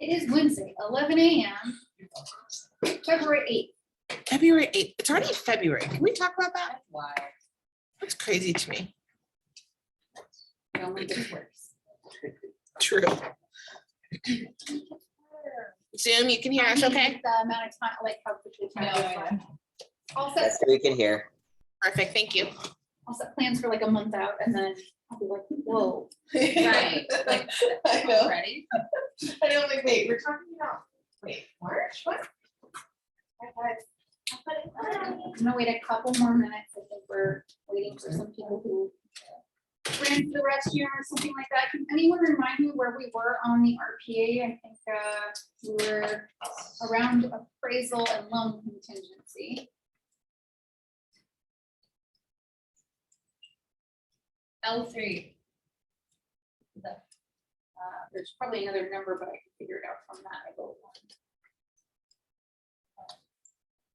It is Wednesday, 11 a.m., February 8th. February 8th. It's already February. Can we talk about that? That's wild. That's crazy to me. It only gets worse. True. Zoom, you can hear us okay? The amount of time, like how quickly time No, goes I by. know. I'll Yes, set, we can hear. Perfect, thank you. I'll set plans for like a month out and then I'll be like, whoa. Right, Like, I know. ready? I know, like, wait, we're talking about, wait, March, what? I'm gonna wait a couple more minutes. I think we're waiting for some people who ran to the restroom or something like that. Can anyone remind me where we were on the RPA? I think we were around appraisal and loan contingency. L3. There's probably another number, but I can figure it out from that. I wrote one.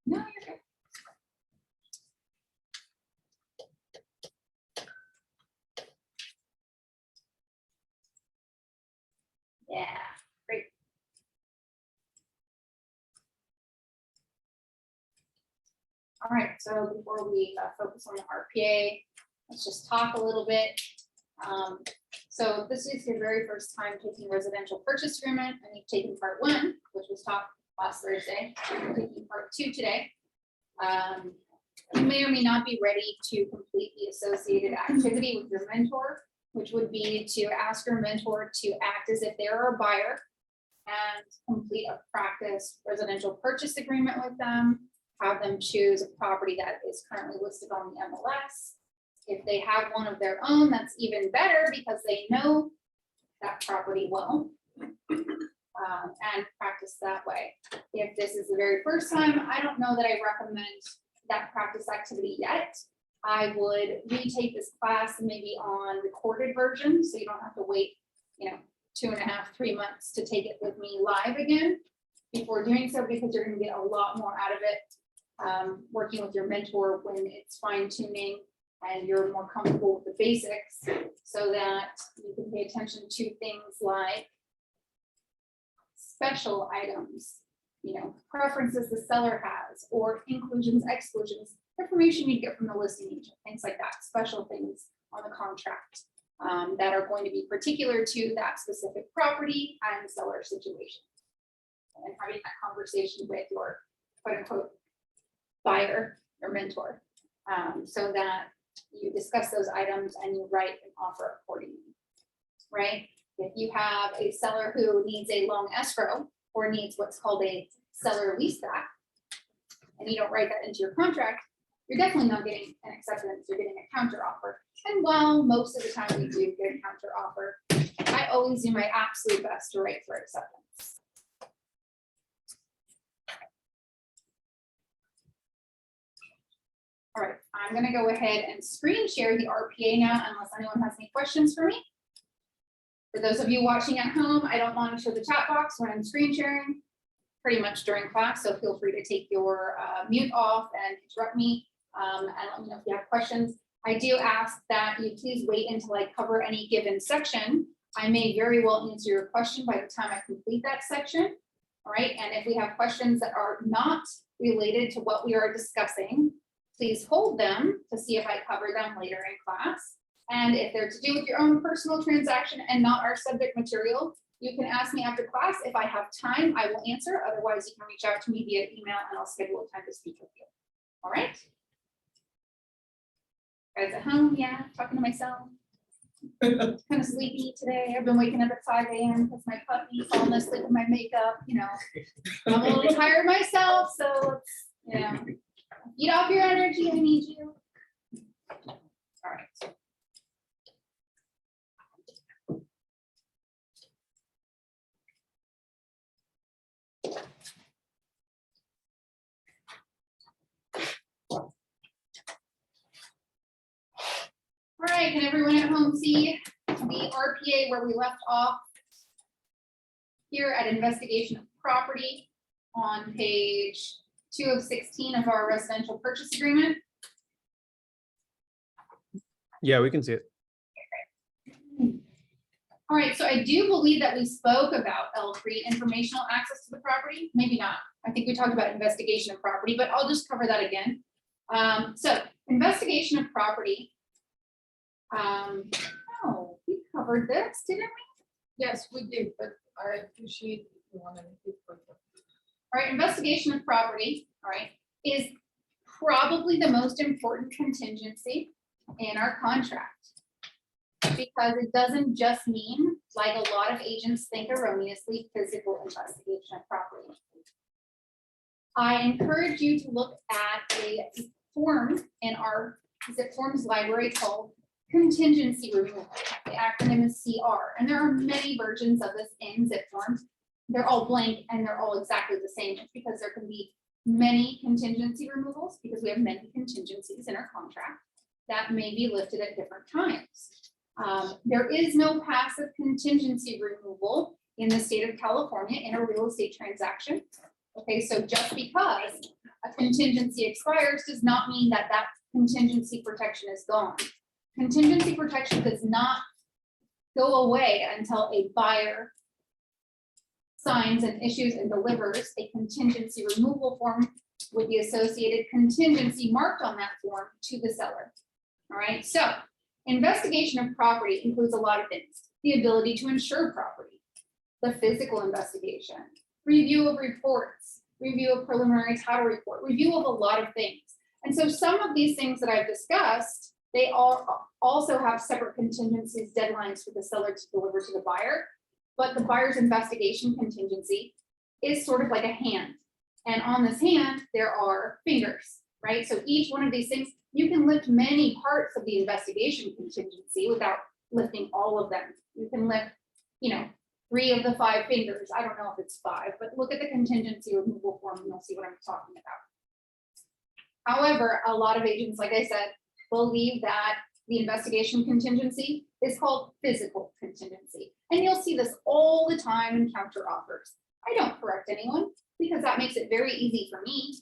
No, you're good. Yeah, great. All right, so before we focus on the RPA, let's just talk a little bit. So this is your very first time taking residential purchase agreement, and you've taken part 1, which was taught last Thursday. You're taking part 2 today. You may or may not be ready to complete the associated activity with your mentor, which would be to ask your mentor to act as if they're a buyer and complete a practice residential purchase agreement with them, have them choose a property that is currently listed on the MLS. If they have one of their own, that's even better because they know that property well, and practice that way. If this is the very first time, I don't know that I recommend that practice activity yet. I would retake this class maybe on recorded version, so you don't have to wait, 2.5, 3 months to take it with me live again before doing so, because you're going to get a lot more out of it working with your mentor when it's fine tuning and you're more comfortable with the basics, so that you can pay attention to things like special items, preferences the seller has, or inclusions, exclusions, information you get from the listing agent, things like that, special things on the contract that are going to be particular to that specific property and seller situation. And having that conversation with your quote unquote buyer or mentor, so that you discuss those items and you write an offer accordingly, right? If you have a seller who needs a long escrow or needs what's called a seller leaseback, and you don't write that into your contract, you're definitely not getting an acceptance, you're getting a counter offer. And while most of the time we do get a counter offer, I always do my absolute best to write for acceptance. All right, I'm gonna go ahead and screen share the RPA now, unless anyone has any questions for me. For those of you watching at home, I don't monitor the chat box when I'm screen sharing, pretty much during class, so feel free to take your mute off and interrupt me and let me know if you have questions. I do ask that you please wait until I cover any given section. I may very well answer your question by the time I complete that section. All right, and if we have questions that are not related to what we are discussing, please hold them to see if I cover them later in class. And if they're to do with your own personal transaction and not our subject material, you can ask me after class. If I have time, I will answer. Otherwise, you can reach out to me via email and I'll schedule a time to speak with you. All right. Guys at home, yeah, talking to myself. Kind of sleepy today. I've been waking up at 5 a.m. because my puppy falling asleep with my makeup. I'm a little tired myself, so let's, eat off your energy. I need you. All right. All right, can everyone at home see the RPA where we left off? Here at investigation of property on page 2 of 16 of our residential purchase agreement. Yeah, we can see it. All right, so I do believe that we spoke about L3 informational access to the property, maybe not. I think we talked about investigation of property, but I'll just cover that again. So investigation of property. Oh, we covered this, didn't we? Yes, we did, but I appreciate if you want to make it further. All right, investigation of property, all right, is probably the most important contingency in our contract. Because it doesn't just mean, like a lot of agents think erroneously, physical investigation of property. I encourage you to look at a form in our zip forms library called contingency removal. The acronym is CR, and there are many versions of this in zip forms. They're all blank and they're all exactly the same. It's because there can be many contingency removals because we have many contingencies in our contract that may be lifted at different times. There is no passive contingency removal in the state of California in a real estate transaction. Okay, so just because a contingency expires does not mean that that contingency protection is gone. Contingency protection does not go away until a buyer signs and issues and delivers a contingency removal form with the associated contingency marked on that form to the seller. All right, so investigation of property includes a lot of things. The ability to insure property, the physical investigation, review of reports, review of preliminary title report, review of a lot of things. And so some of these things that I've discussed, they all also have separate contingencies, deadlines for the seller to deliver to the buyer. But the buyer's investigation contingency is sort of like a hand. And on this hand, there are fingers, right? So each one of these things, you can lift many parts of the investigation contingency without lifting all of them. You can lift, 3 of the 5 fingers. I don't know if it's 5, but look at the contingency removal form and you'll see what I'm talking about. However, a lot of agents, like I said, believe that the investigation contingency is called physical contingency. And you'll see this all the time in counter offers. I don't correct anyone because that makes it very easy for me.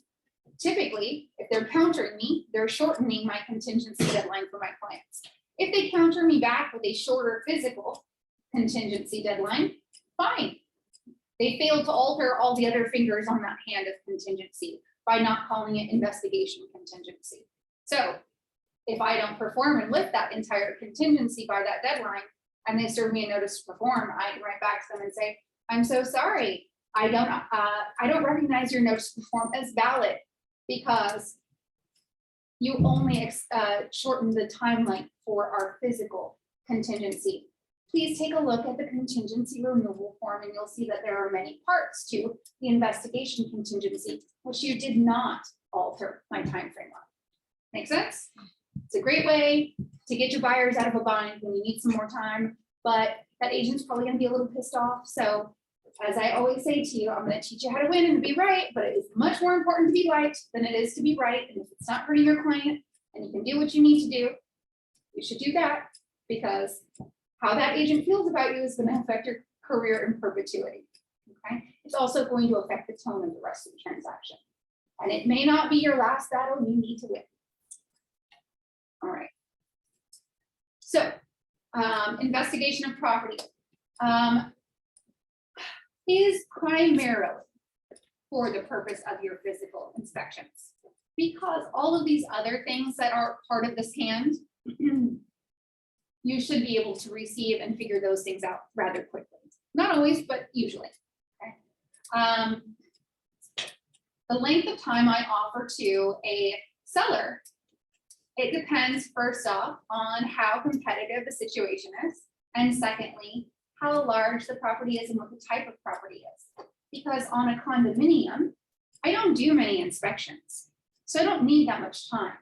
Typically, if they're countering me, they're shortening my contingency deadline for my clients. If they counter me back with a shorter physical contingency deadline, fine. They failed to alter all the other fingers on that hand of contingency by not calling it investigation contingency. So if I don't perform and lift that entire contingency by that deadline, and they serve me a notice to perform, I write back to them and say, I'm so sorry. I don't recognize your notice to perform as valid because you only shortened the timeline for our physical contingency. Please take a look at the contingency removal form and you'll see that there are many parts to the investigation contingency, which you did not alter my time frame on. Make sense? It's a great way to get your buyers out of a bind when you need some more time, but that agent's probably going to be a little pissed off. So as I always say to you, I'm going to teach you how to win and to be right, but it is much more important to be liked than it is to be right. And if it's not hurting your client and you can do what you need to do, you should do that, because how that agent feels about you is going to affect your career in perpetuity. Okay. It's also going to affect the tone of the rest of the transaction. And it may not be your last battle you need to win. All right. So investigation of property is primarily for the purpose of your physical inspections, because all of these other things that are part of this hand, you should be able to receive and figure those things out rather quickly. Not always, but usually. Okay. The length of time I offer to a seller, it depends first off on how competitive the situation is, and secondly, how large the property is and what the type of property is. Because on a condominium, I don't do many inspections, so I don't need that much time.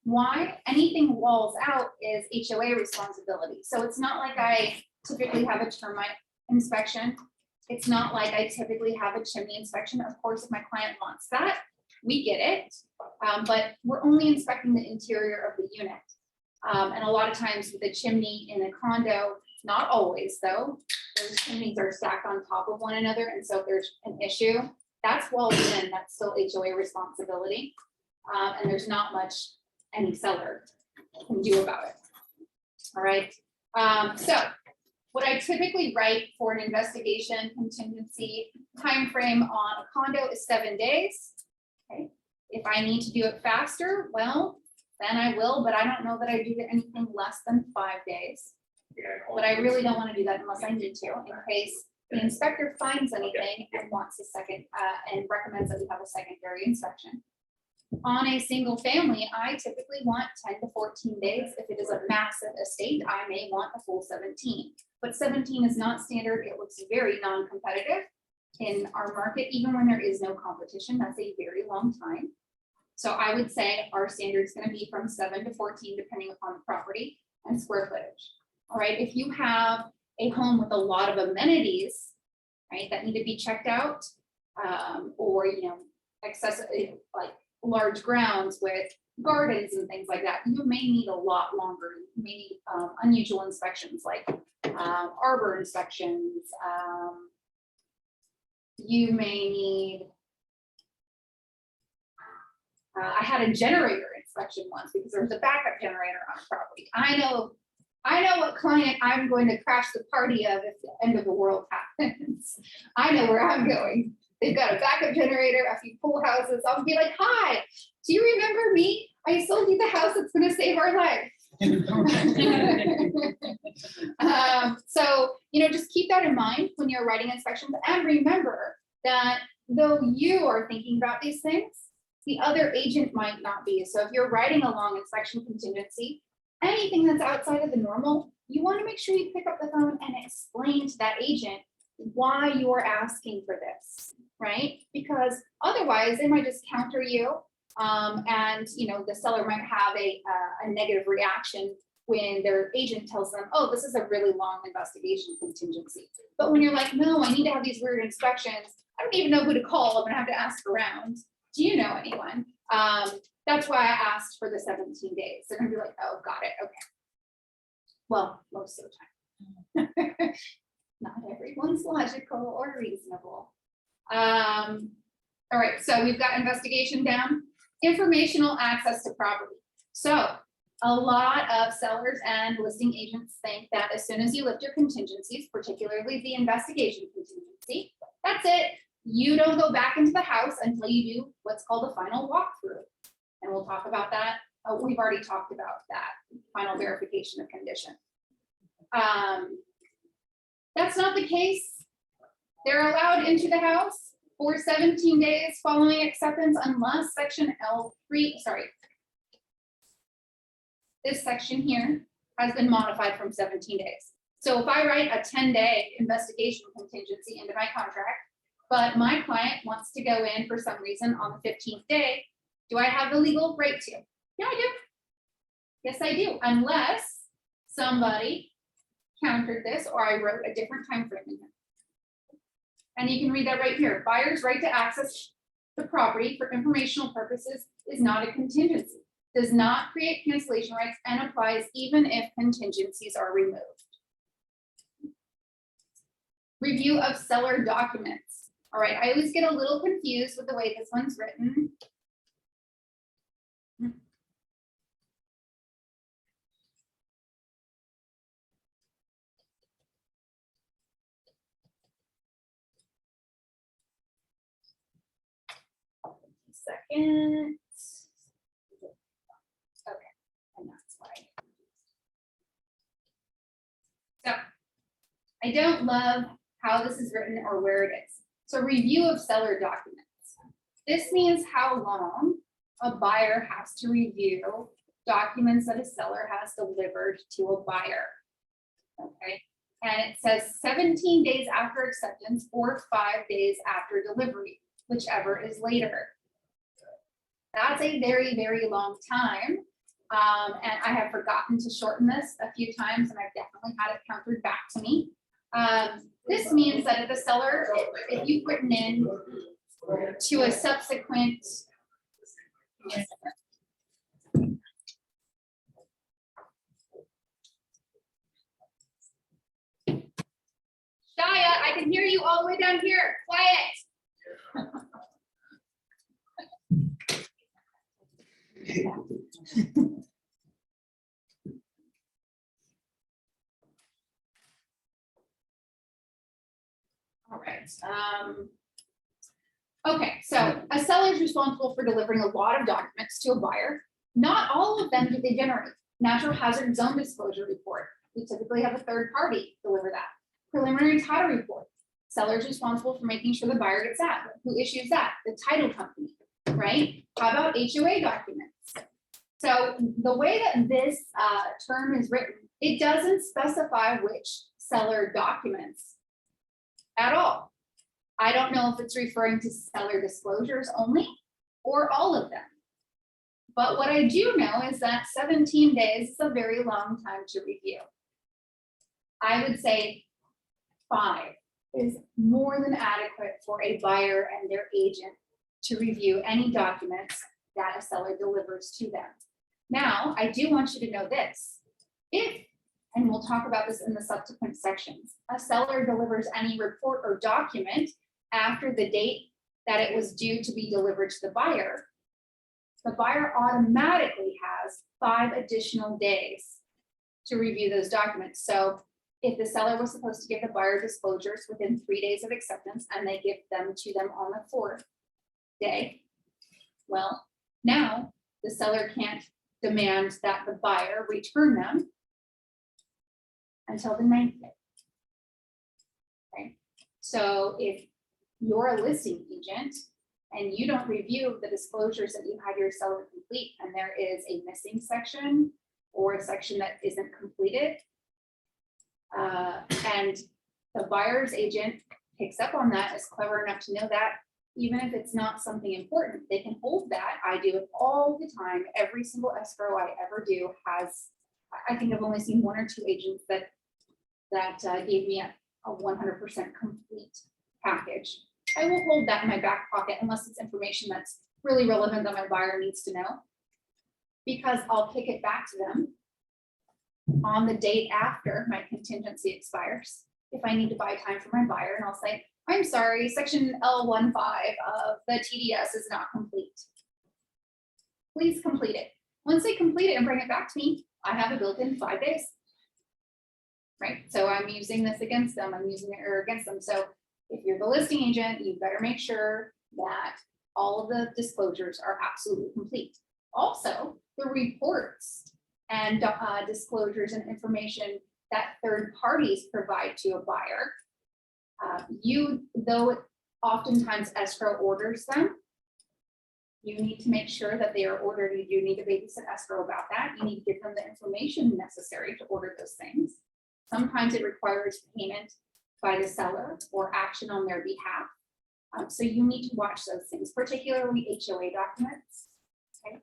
Why? Anything walls out is HOA responsibility. So it's not like I typically have a termite inspection. It's not like I typically have a chimney inspection. Of course, if my client wants that, we get it. But we're only inspecting the interior of the unit. And a lot of times with a chimney in a condo, not always though, those chimneys are stacked on top of one another. And so if there's an issue, that's walled in, that's still HOA responsibility. And there's not much any seller can do about it. All right. So What I typically write for an investigation contingency timeframe on a condo is 7 days. Okay, if I need to do it faster, well, then I will, but I don't know that I do anything less than 5 days. But I really don't want to do that unless I need to, in case the inspector finds anything and wants a second, and recommends that we have a secondary inspection. On a single family, I typically want 10 to 14 days. If it is a massive estate, I may want a full 17. But 17 is not standard. It looks very non-competitive in our market, even when there is no competition. That's a very long time. So I would say our standard is going to be from 7 to 14, depending upon the property and square footage. All right, if you have a home with a lot of amenities, right, that need to be checked out, or excessive, like large grounds with gardens and things like that, you may need a lot longer. You may need unusual inspections like arbor inspections. You may need, I had a generator inspection once because there was a backup generator on a property. I know what client I'm going to crash the party of if the end of the world happens. I know where I'm going. They've got a backup generator, a few pool houses. I'll be like, hi, do you remember me? I sold you the house that's going to save our life. So, just keep that in mind when you're writing inspections, and remember that though you are thinking about these things, the other agent might not be. So if you're writing a long inspection contingency, anything that's outside of the normal, you want to make sure you pick up the phone and explain to that agent why you're asking for this, right? Because otherwise they might just counter you, and the seller might have a negative reaction when their agent tells them, oh, this is a really long investigation contingency. But when you're like, no, I need to have these weird inspections, I don't even know who to call. I'm gonna have to ask around. Do you know anyone? That's why I asked for the 17 days. They're gonna be like, oh, got it, okay. Well, most of the time. Not everyone's logical or reasonable. All right, so we've got investigation down. Informational access to property. So a lot of sellers and listing agents think that as soon as you lift your contingencies, particularly the investigation contingency, that's it. You don't go back into the house until you do what's called a final walkthrough. And we'll talk about that. We've already talked about that, final verification of condition. That's not the case. They're allowed into the house for 17 days following acceptance unless section L3, this section here has been modified from 17 days. So if I write a 10-day investigation contingency into my contract, but my client wants to go in for some reason on the 15th day, do I have the legal right to? Yeah, I do. Yes, I do, unless somebody countered this or I wrote a different time frame in here. And you can read that right here. Buyer's right to access the property for informational purposes is not a contingency, does not create cancellation rights, and applies even if contingencies are removed. Review of seller documents. All right, I always get a little confused with the way this one's written. Second. Okay, and that's why. So I don't love how this is written or where it is. So review of seller documents. This means how long a buyer has to review documents that a seller has delivered to a buyer. Okay, and it says 17 days after acceptance or 5 days after delivery, whichever is later. That's a very, very long time. And I have forgotten to shorten this a few times, and I've definitely had it countered back to me. This means that if the seller, if you've written in to a subsequent, Shia, I can hear you all the way down here. Quiet. Okay, so a seller is responsible for delivering a lot of documents to a buyer. Not all of them do they generate. Natural hazard zone disclosure report. We typically have a third party deliver that. Preliminary title report. Seller is responsible for making sure the buyer gets that. Who issues that? The title company, right? How about HOA documents? So the way that this term is written, it doesn't specify which seller documents at all. I don't know if it's referring to seller disclosures only or all of them. But what I do know is that 17 days is a very long time to review. I would say 5 is more than adequate for a buyer and their agent to review any documents that a seller delivers to them. Now, I do want you to know this. If, and we'll talk about this in the subsequent sections, a seller delivers any report or document after the date that it was due to be delivered to the buyer automatically has 5 additional days to review those documents. So if the seller was supposed to give the buyer disclosures within 3 days of acceptance and they give them to them on the 4th day, well, now the seller can't demand that the buyer return them until the 9th day. Okay, so if you're a listing agent and you don't review the disclosures that you had your seller complete, and there is a missing section or a section that isn't completed, and the buyer's agent picks up on that, is clever enough to know that even if it's not something important, they can hold that. I do it all the time. Every single escrow I ever do has, I think I've only seen 1 or 2 agents that gave me a 100% complete package. I will hold that in my back pocket unless it's information that's really relevant that my buyer needs to know, because I'll kick it back to them on the date after my contingency expires if I need to buy time for my buyer, and I'll say, I'm sorry, section L15 of the TDS is not complete. Please complete it. Once they complete it and bring it back to me, I have a built-in 5 days. Right, so I'm using this against them, I'm using it against them. So if you're the listing agent, you better make sure that all of the disclosures are absolutely complete. Also, the reports and disclosures and information that third parties provide to a buyer, though oftentimes escrow orders them, you need to make sure that they are ordered. You do need to babysit escrow about that. You need to give them the information necessary to order those things. Sometimes it requires payment by the seller or action on their behalf. So you need to watch those things, particularly HOA documents. Okay.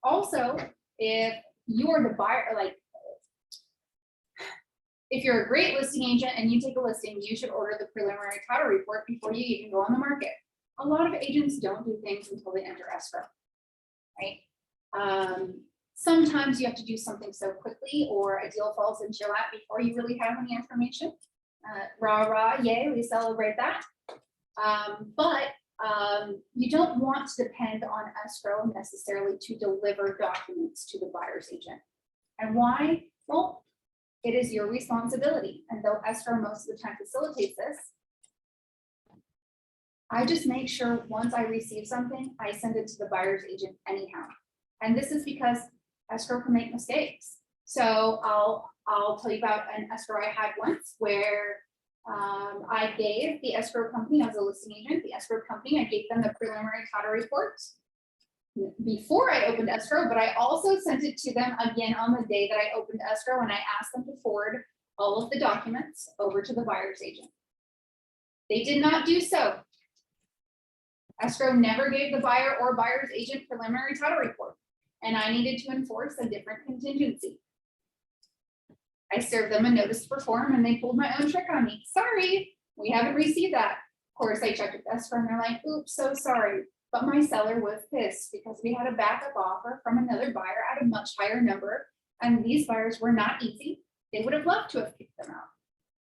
Also, if you're the buyer, like if you're a great listing agent and you take a listing, you should order the preliminary title report before you even go on the market. A lot of agents don't do things until they enter escrow, right? Sometimes you have to do something so quickly or a deal falls into your lap before you really have any information. Rah, rah, yay, we celebrate that. But you don't want to depend on escrow necessarily to deliver documents to the buyer's agent. And why? Well, it is your responsibility. And though escrow most of the time facilitates this, I just make sure once I receive something, I send it to the buyer's agent anyhow. And this is because escrow can make mistakes. So I'll tell you about an escrow I had once where I gave the escrow company, as a listing agent, the escrow company, I gave them the preliminary title report before I opened escrow, but I also sent it to them again on the day that I opened escrow, and I asked them to forward all of the documents over to the buyer's agent. They did not do so. Escrow never gave the buyer or buyer's agent preliminary title report, and I needed to enforce a different contingency. I served them a notice to perform and they pulled my own trick on me. Sorry, we haven't received that. Of course, I checked with escrow and they're like, oops, so sorry. But my seller was pissed because we had a backup offer from another buyer at a much higher number. And these buyers were not easy. They would have loved to have kicked them out.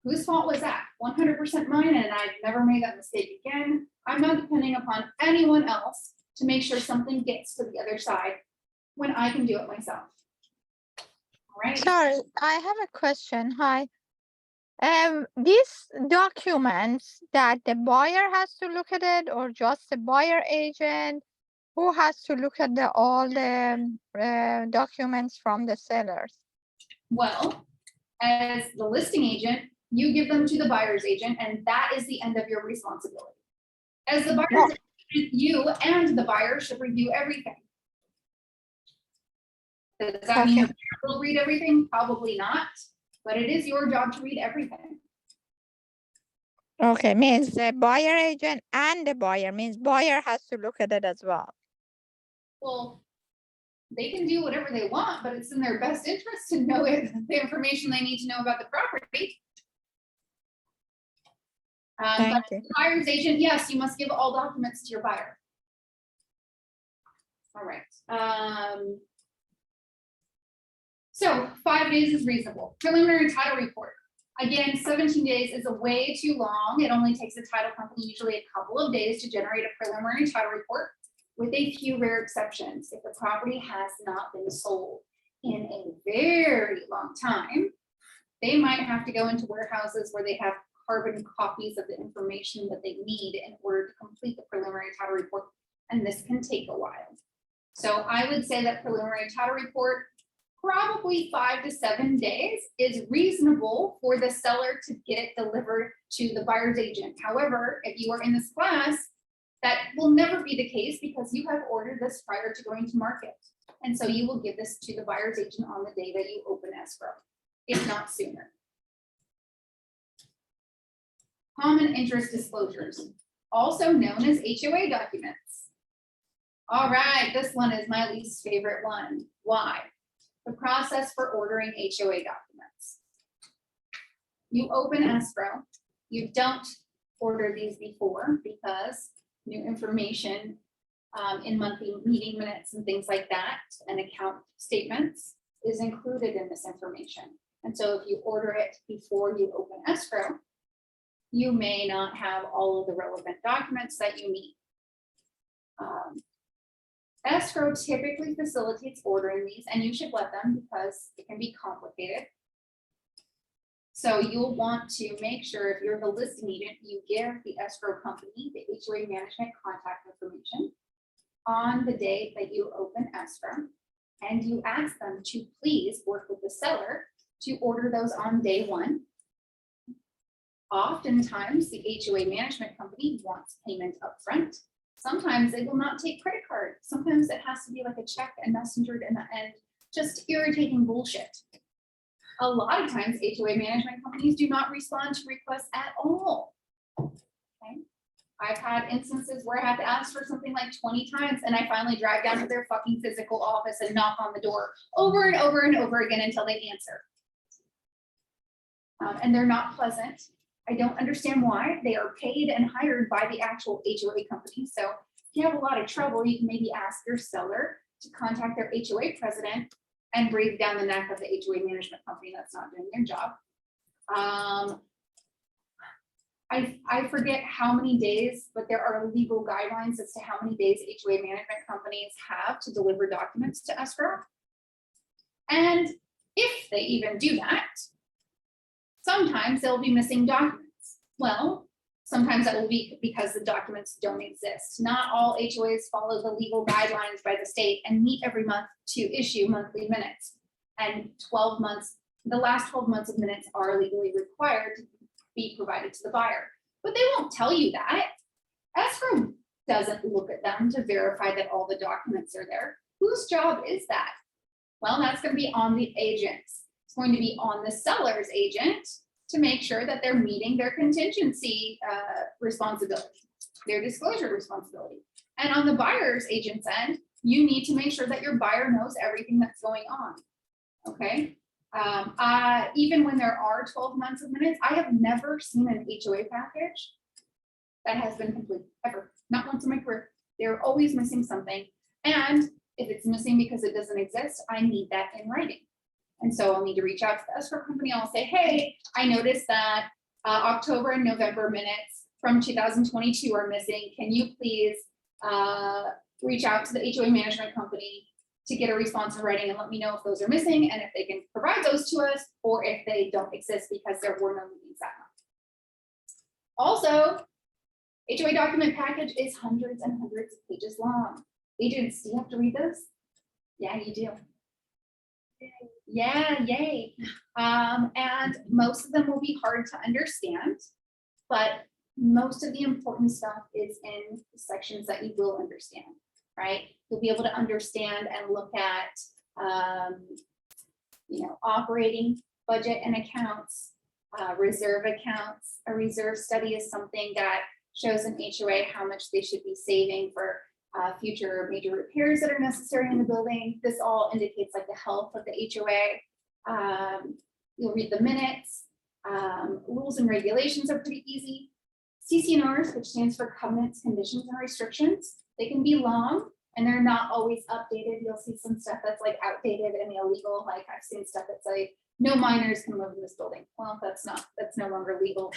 Whose fault was that? 100% mine, and I've never made that mistake again. I'm not depending upon anyone else to make sure something gets to the other side when I can do it myself. All right. Sorry, I have a question. Hi. These documents that the buyer has to look at it, or just the buyer agent, who has to look at all the documents from the sellers? Well, as the listing agent, you give them to the buyer's agent, and that is the end of your responsibility. As the buyer's agent, you and the buyer should review everything. Does that mean your buyer will read everything? Probably not, but it is your job to read everything. Okay, means the buyer agent and the buyer, means buyer has to look at it as well. Well, they can do whatever they want, but it's in their best interest to know the information they need to know about the property. But Thank you. the buyer's agent, yes, you must give all documents to your buyer. All right. So 5 days is reasonable. Preliminary title report. Again, 17 days is a way too long. It only takes a title company usually a couple of days to generate a preliminary title report, with a few rare exceptions. If the property has not been sold in a very long time, they might have to go into warehouses where they have carbon copies of the information that they need in order to complete the preliminary title report, and this can take a while. So I would say that preliminary title report, probably 5 to 7 days, is reasonable for the seller to get it delivered to the buyer's agent. However, if you are in this class, that will never be the case because you have ordered this prior to going to market. And so you will give this to the buyer's agent on the day that you open escrow, if not sooner. Common interest disclosures, also known as HOA documents. All right, this one is my least favorite one. Why? The process for ordering HOA documents. You open escrow. You don't order these before because new information in monthly meeting minutes and things like that, and account statements is included in this information. And so if you order it before you open escrow, you may not have all of the relevant documents that you need. Escrow typically facilitates ordering these, and you should let them because it can be complicated. So you'll want to make sure, if you're the listing agent, you give the escrow company the HOA management contact information on the day that you open escrow, and you ask them to please work with the seller to order those on day one. Oftentimes, the HOA management company wants payment upfront. Sometimes they will not take credit card. Sometimes it has to be like a check and messengered in the end, just irritating bullshit. A lot of times HOA management companies do not respond to requests at all. Okay. I've had instances where I have to ask for something like 20 times, and I finally drive down to their fucking physical office and knock on the door over and over and over again until they answer. And they're not pleasant. I don't understand why. They are paid and hired by the actual HOA company. So if you have a lot of trouble, you can maybe ask your seller to contact their HOA president and breathe down the neck of the HOA management company that's not doing their job. I forget how many days, but there are legal guidelines as to how many days HOA management companies have to deliver documents to escrow. And if they even do that, sometimes they'll be missing documents. Well, sometimes that will be because the documents don't exist. Not all HOAs follow the legal guidelines by the state and meet every month to issue monthly minutes. And 12 months, the last 12 months of minutes are legally required to be provided to the buyer. But they won't tell you that. Escrow doesn't look at them to verify that all the documents are there. Whose job is that? Well, that's going to be on the agents. It's going to be on the seller's agent to make sure that they're meeting their contingency responsibility, their disclosure responsibility. And on the buyer's agent's end, you need to make sure that your buyer knows everything that's going on. Okay. Even when there are 12 months of minutes, I have never seen an HOA package that has been complete, ever. Not once in my career. They're always missing something. And if it's missing because it doesn't exist, I need that in writing. And so I'll need to reach out to the escrow company. I'll say, hey, I noticed that October and November minutes from 2022 are missing. Can you please reach out to the HOA management company to get a response in writing and let me know if those are missing and if they can provide those to us, or if they don't exist because there were no meetings that month. Also, HOA document package is hundreds and hundreds of pages long. Agents, do you have to read those? Yeah, you do. Yeah, yay. And most of them will be hard to understand, but most of the important stuff is in the sections that you will understand, right? You'll be able to understand and look at, operating budget and accounts, reserve accounts. A reserve study is something that shows an HOA how much they should be saving for future major repairs that are necessary in the building. This all indicates like the health of the HOA. You'll read the minutes. Rules and regulations are pretty easy. CC&Rs, which stands for covenants, conditions, and restrictions. They can be long and they're not always updated. You'll see some stuff that's like outdated and illegal. Like I've seen stuff that's like, no minors can live in this building. Well, that's no longer legal.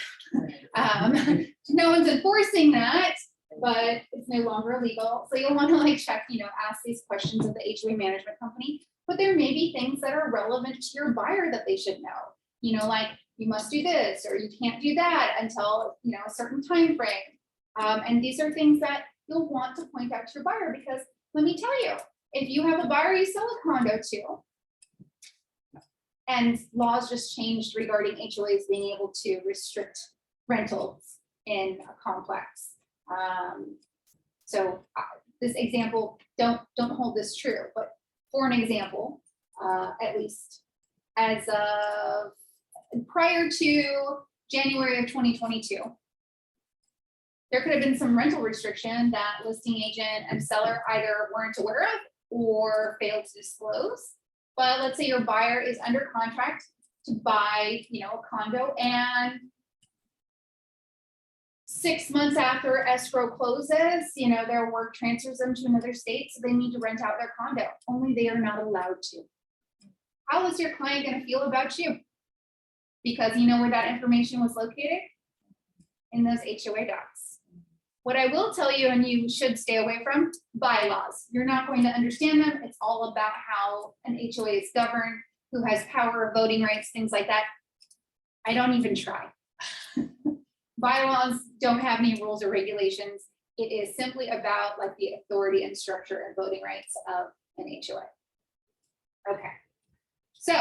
No one's enforcing that, but it's no longer illegal. So you'll want to like check, ask these questions of the HOA management company, but there may be things that are relevant to your buyer that they should know, like you must do this, or you can't do that until, a certain time frame. And these are things that you'll want to point out to your buyer, because let me tell you, if you have a buyer you sell a condo to, and laws just changed regarding HOAs being able to restrict rentals in a complex. This example, don't hold this true, but for an example, at least as of prior to January of 2022, there could have been some rental restriction that listing agent and seller either weren't aware of or failed to disclose. But let's say your buyer is under contract to buy, a condo, and 6 months after escrow closes, their work transfers them to another state, so they need to rent out their condo. Only they are not allowed to. How is your client going to feel about you? Because you know where that information was located? In those HOA docs. What I will tell you, and you should stay away from, bylaws. You're not going to understand them. It's all about how an HOA is governed, who has power, voting rights, things like that. I don't even try. Bylaws don't have any rules or regulations. It is simply about like the authority and structure and voting rights of an HOA. Okay, so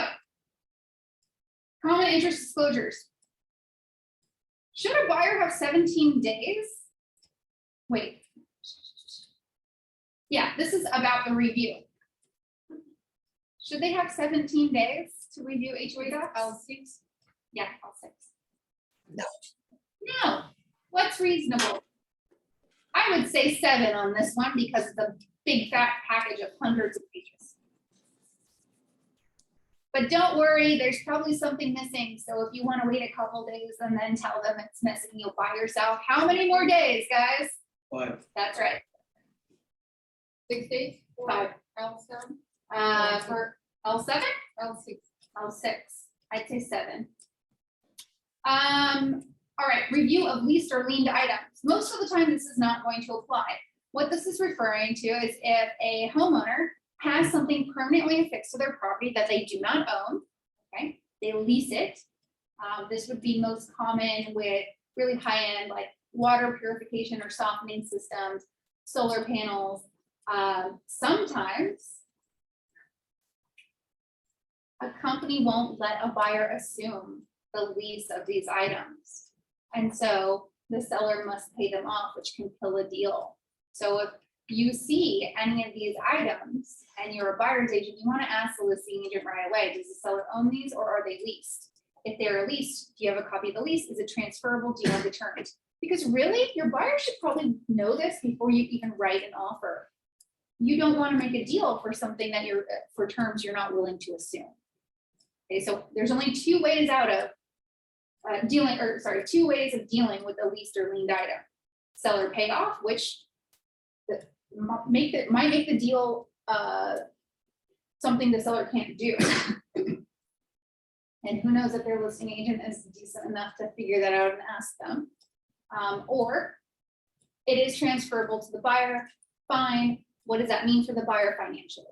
common interest disclosures. Should a buyer have 17 days? Wait. Yeah, this is about the review. Should they have 17 days to review HOA docs? L6. Yeah, L6. No. No. What's reasonable? I would say 7 on this one because it's a big fat package of hundreds of pages. But don't worry, there's probably something missing. So if you want to wait a couple days and then tell them it's missing, you'll buy yourself how many more days, guys? 5. That's right. 6 days? 5. L7? For L7? L6. L6. I'd say 7. All right, review of leased or liened items. Most of the time, this is not going to apply. What this is referring to is if a homeowner has something permanently affixed to their property that they do not own, okay, they lease it. This would be most common with really high-end like water purification or softening systems, solar panels. Sometimes a company won't let a buyer assume the lease of these items. And so the seller must pay them off, which can kill a deal. So if you see any of these items and you're a buyer's agent, you want to ask the listing agent right away, does the seller own these or are they leased? If they're leased, do you have a copy of the lease? Is it transferable? Do you know the terms? Because really, your buyer should probably know this before you even write an offer. You don't want to make a deal for something that for terms you're not willing to assume. Okay, so there's only 2 ways out of two ways of dealing with a leased or liened item. Seller payoff, which might make the deal something the seller can't do. And who knows if their listing agent is decent enough to figure that out and ask them. Or it is transferable to the buyer. Fine. What does that mean for the buyer financially?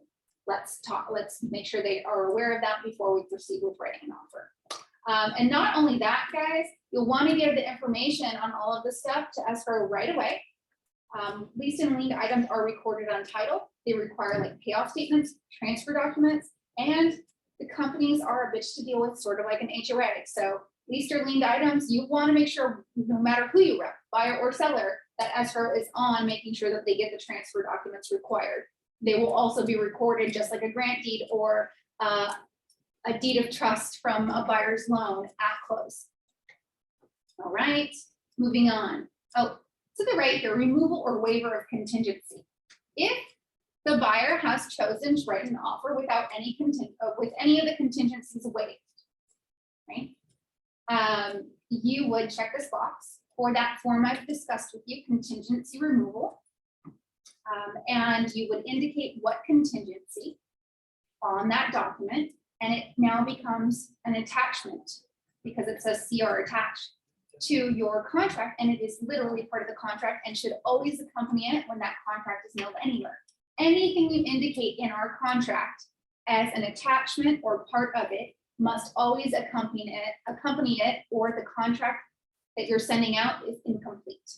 let's make sure they are aware of that before we proceed with writing an offer. And not only that, guys, you'll want to give the information on all of this stuff to escrow right away. Leased and liened items are recorded on title. They require like payoff statements, transfer documents, and the companies are a bitch to deal with, sort of like an HOA. So leased or liened items, you want to make sure, no matter who you rep, buyer or seller, that escrow is on making sure that they get the transfer documents required. They will also be recorded just like a grant deed or a deed of trust from a buyer's loan at close. All right, moving on. Oh, to the right here, removal or waiver of contingency. If the buyer has chosen to write an offer without any with any of the contingencies waived, right? You would check this box for that form I've discussed with you, contingency removal. And you would indicate what contingency on that document, and it now becomes an attachment because it says CR attached to your contract, and it is literally part of the contract and should always accompany it when that contract is mailed anywhere. Anything you indicate in our contract as an attachment or part of it must always accompany it, or the contract that you're sending out is incomplete.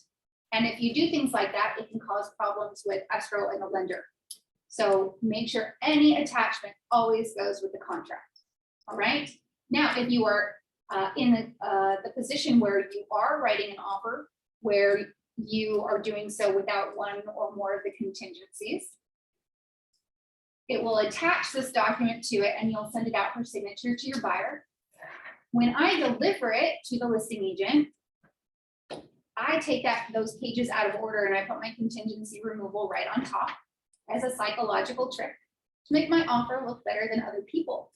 And if you do things like that, it can cause problems with escrow and the lender. So make sure any attachment always goes with the contract. All right. Now, if you are in the position where you are writing an offer where you are doing so without one or more of the contingencies, it will attach this document to it and you'll send it out for signature to your buyer. When I deliver it to the listing agent, I take those pages out of order and I put my contingency removal right on top as a psychological trick to make my offer look better than other people's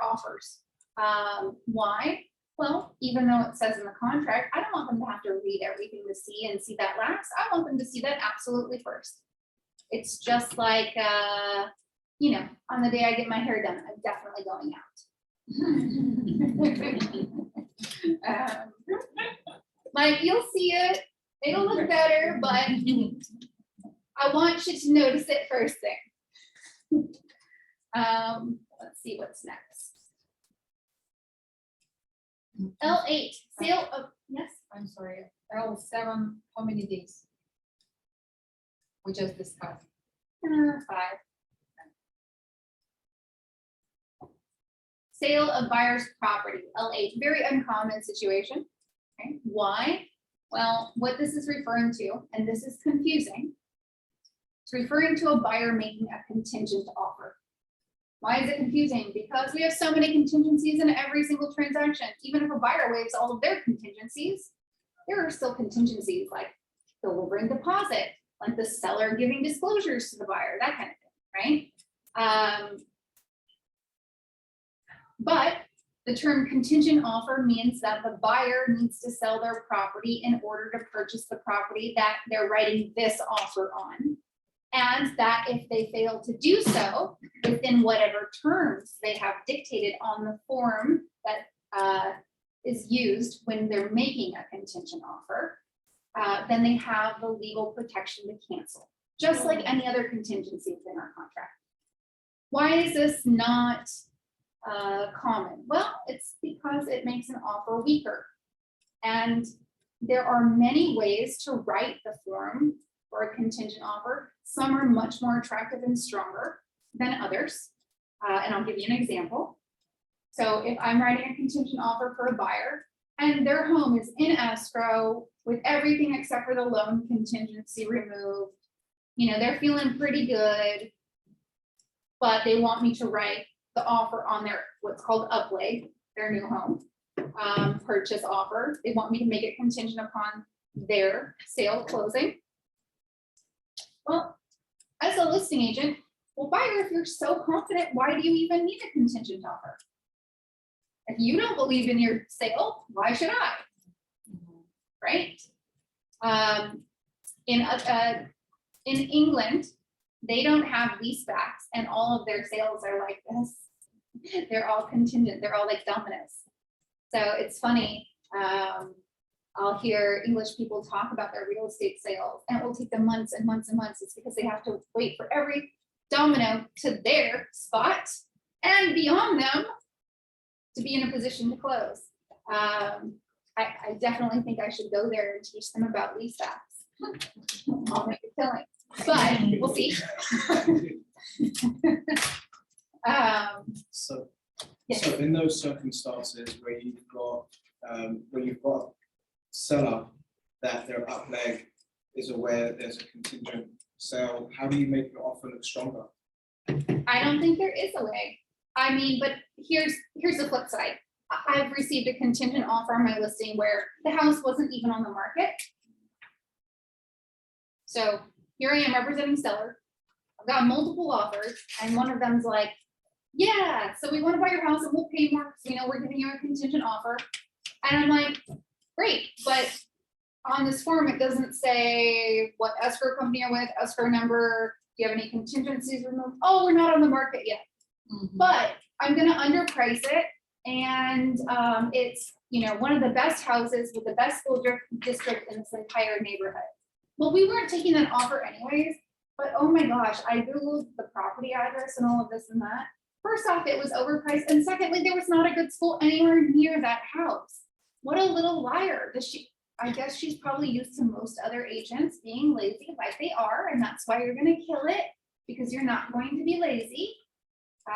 offers. Why? Well, even though it says in the contract, I don't want them to have to read everything to see and see that last. I want them to see that absolutely first. It's just like, you know, on the day I get my hair done, I'm definitely going out. Like, you'll see it, it'll look better, but I want you to notice it first thing. Let's see what's next. L8, sale of, yes? I'm sorry, L7, how many days? We just discussed. 5. Sale of buyer's property, L8, very uncommon situation. Okay. Why? Well, what this is referring to, and this is confusing, it's referring to a buyer making a contingent offer. Why is it confusing? Because we have so many contingencies in every single transaction. Even if a buyer waives all of their contingencies, there are still contingencies like delivering deposit, like the seller giving disclosures to the buyer, that kind of thing, right? But the term contingent offer means that the buyer needs to sell their property in order to purchase the property that they're writing this offer on. And that if they fail to do so within whatever terms they have dictated on the form that is used when they're making a contingent offer, then they have the legal protection to cancel, just like any other contingency within our contract. Why is this not common? Well, it's because it makes an offer weaker. And there are many ways to write the form for a contingent offer. Some are much more attractive and stronger than others. And I'll give you an example. So if I'm writing a contingent offer for a buyer and their home is in escrow with everything except for the loan contingency removed, you know, they're feeling pretty good, but they want me to write the offer on their what's called upleg, their new home purchase offer. They want me to make it contingent upon their sale closing. Well, as a listing agent, well, buyer, if you're so confident, why do you even need a contingent offer? If you don't believe in your sale, why should I? Right? In England, they don't have leasebacks, and all of their sales are like this. They're all contingent. They're all like dominoes. So it's funny. I'll hear English people talk about their real estate sales, and it will take them months and months and months. It's because they have to wait for every domino to their spot and beyond them to be in a position to close. I definitely think I should go there and teach them about lease apps. I'll make a killing, but we'll see. So, Yes. so in those circumstances where you've got seller that their up leg is aware that there's a contingent sale, how do you make your offer look stronger? I don't think there is a way. I mean, but here's the flip side. I've received a contingent offer on my listing where the house wasn't even on the market. So here I am representing seller. I've got multiple offers, and one of them's like, yeah, so we want to buy your house and we'll pay more, because we know we're giving you a contingent offer. And I'm like, great, but on this form, it doesn't say what escrow company you're with, escrow number, do you have any contingencies removed? Oh, we're not on the market yet, but I'm gonna underprice it. And it's, you know, one of the best houses with the best school district in this entire neighborhood. Well, we weren't taking that offer anyways, but oh my gosh, I Googled the property address and all of this and that. First off, it was overpriced, and secondly, there was not a good school anywhere near that house. What a little liar. Does she? I guess she's probably used to most other agents being lazy like they are, and that's why you're gonna kill it, because you're not going to be lazy.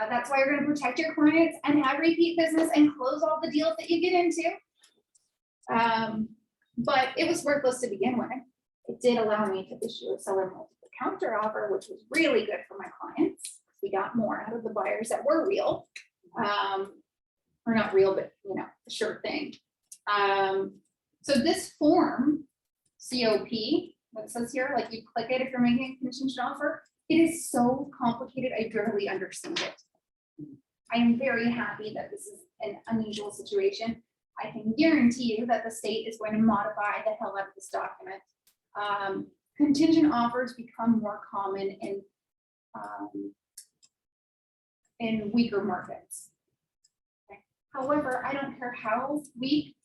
That's why you're gonna protect your clients and have repeat business and close all the deals that you get into. But it was worthless to begin with. It did allow me to issue a seller multiple counter offer, which was really good for my clients. We got more out of the buyers that were real, or not real, but you know, a sure thing. So this form, COP, what it says here, like you click it if you're making a contingent offer, it is so complicated, I barely understand it. I am very happy that this is an unusual situation. I can guarantee you that the state is going to modify the hell out of this document. Contingent offers become more common in weaker markets. Okay. However, I don't care how weak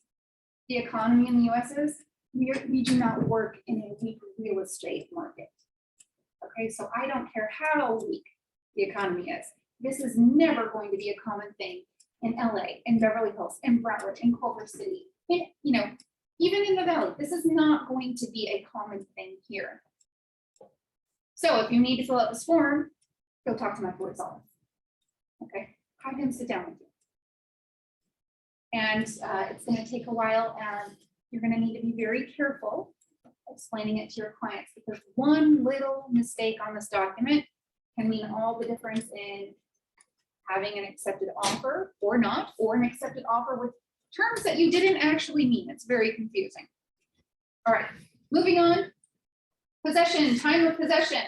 the economy in the US is, we do not work in a weak real estate market. Okay, so I don't care how weak the economy is. This is never going to be a common thing in LA, in Beverly Hills, in Broward, in Culver City, in, you know, even in the Valley. This is not going to be a common thing here. So if you need to fill out this form, go talk to my board's office. Okay, have him sit down with you. And it's going to take a while, and you're going to need to be very careful explaining it to your clients, because one little mistake on this document can mean all the difference in having an accepted offer or not, or an accepted offer with terms that you didn't actually mean. It's very confusing. All right, moving on. Possession, time of possession.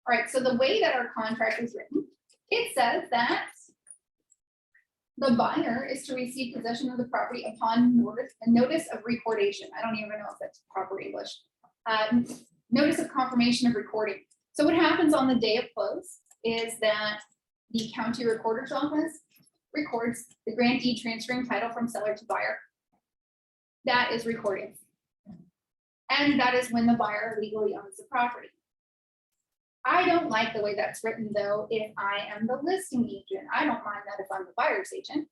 All right, so the way that our contract is written, it says that the buyer is to receive possession of the property upon notice of recordation. I don't even know if that's proper English. Notice of confirmation of recording. So what happens on the day of close is that the county recorder's office records the grantee transferring title from seller to buyer. That is recording. And that is when the buyer legally owns the property. I don't like the way that's written though, if I am the listing agent. I don't mind that if I'm the buyer's agent.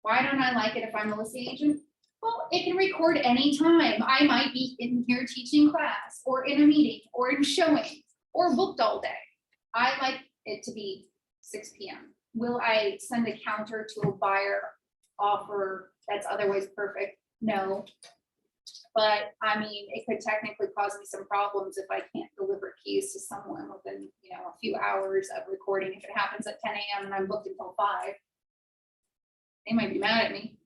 Why don't I like it if I'm the listing agent? Well, it can record anytime. I might be in here teaching class, or in a meeting, or in showing, or booked all day. I like it to be 6 p.m. Will I send a counter to a buyer offer that's otherwise perfect? No. But I mean, it could technically cause me some problems if I can't deliver keys to someone within, you know, a few hours of recording. If it happens at 10 a.m. and I'm booked until 5, they might be mad at me.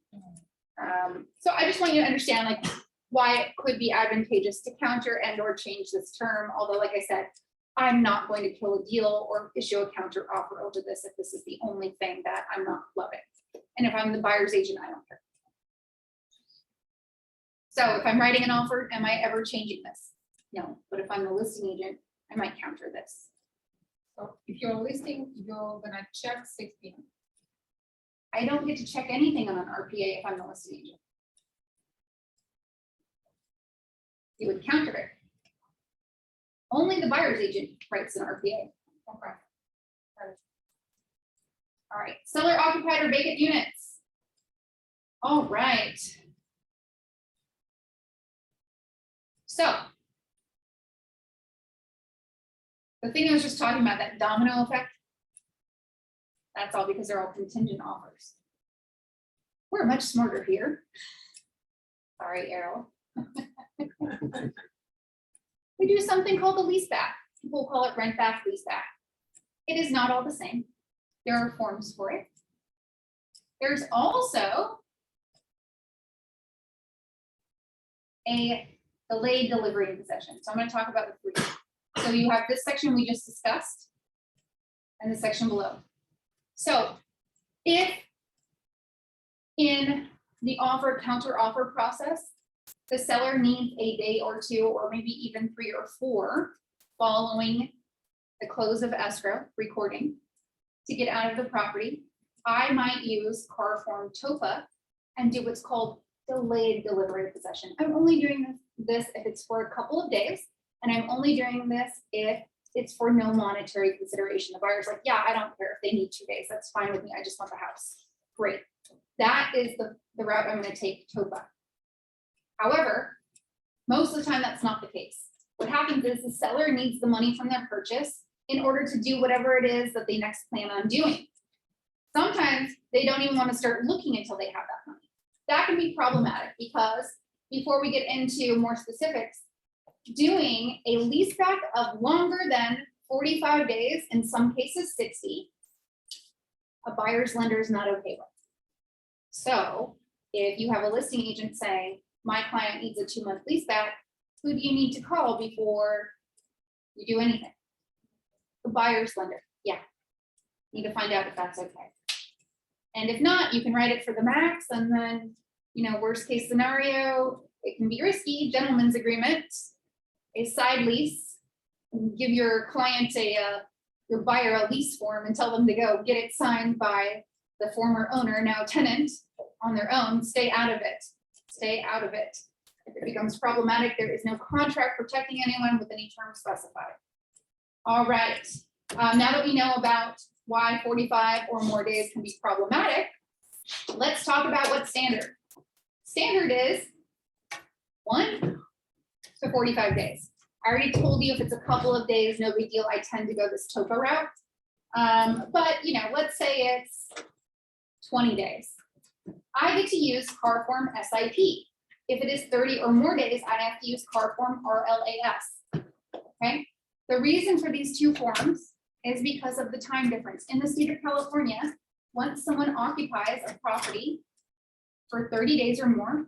So I just want you to understand like why it could be advantageous to counter and or change this term. Although, like I said, I'm not going to kill a deal or issue a counter offer over this if this is the only thing that I'm not loving. And if I'm the buyer's agent, I don't care. So if I'm writing an offer, am I ever changing this? No, but if I'm the listing agent, I might counter this. So if you're listing, you're gonna check 6 p.m. I don't get to check anything on an RPA if I'm the listing agent. you would counter it. Only the buyer's agent writes an RPA. Okay. All right, seller occupied or vacant units. All right. So. The thing I was just talking about, that domino effect. That's all because they're all contingent offers. We're much smarter here. Sorry, Errol. We do something called the lease back. People call it rent back, lease back. It is not all the same. There are forms for it. There's also a delayed delivery and possession. So I'm going to talk about the three. So you have this section we just discussed and the section below. So if in the offer counter offer process, the seller needs a day or two, or maybe even 3 or 4 following the close of escrow recording to get out of the property, I might use car form TOPA and do what's called delayed delivery of possession. I'm only doing this if it's for a couple of days, and I'm only doing this if it's for no monetary consideration. The buyer's like, yeah, I don't care if they need 2 days. That's fine with me. I just want the house. Great. That is the route I'm going to take TOPA. However, most of the time that's not the case. What happens is the seller needs the money from their purchase in order to do whatever it is that they next plan on doing. Sometimes they don't even want to start looking until they have that money. That can be problematic because before we get into more specifics, doing a leaseback of longer than 45 days, in some cases 60, a buyer's lender is not okay with. So if you have a listing agent saying, my client needs a 2-month leaseback, who do you need to call before you do anything? The buyer's lender. Yeah. Need to find out if that's okay. And if not, you can write it for the max, and then, worst case scenario, it can be risky, gentleman's agreement, a side lease, and give your client your buyer a lease form and tell them to go get it signed by the former owner, now tenant, on their own. Stay out of it. Stay out of it. If it becomes problematic, there is no contract protecting anyone with any term specified. All right. Now that we know about why 45 or more days can be problematic, let's talk about what's standard. Standard is 1 to 45 days. I already told you if it's a couple of days, no big deal. I tend to go this TOPA route. But let's say it's 20 days. I get to use car form SIP. If it is 30 or more days, I have to use car form RLAS. Okay. The reason for these 2 forms is because of the time difference. In the state of California, once someone occupies a property for 30 days or more,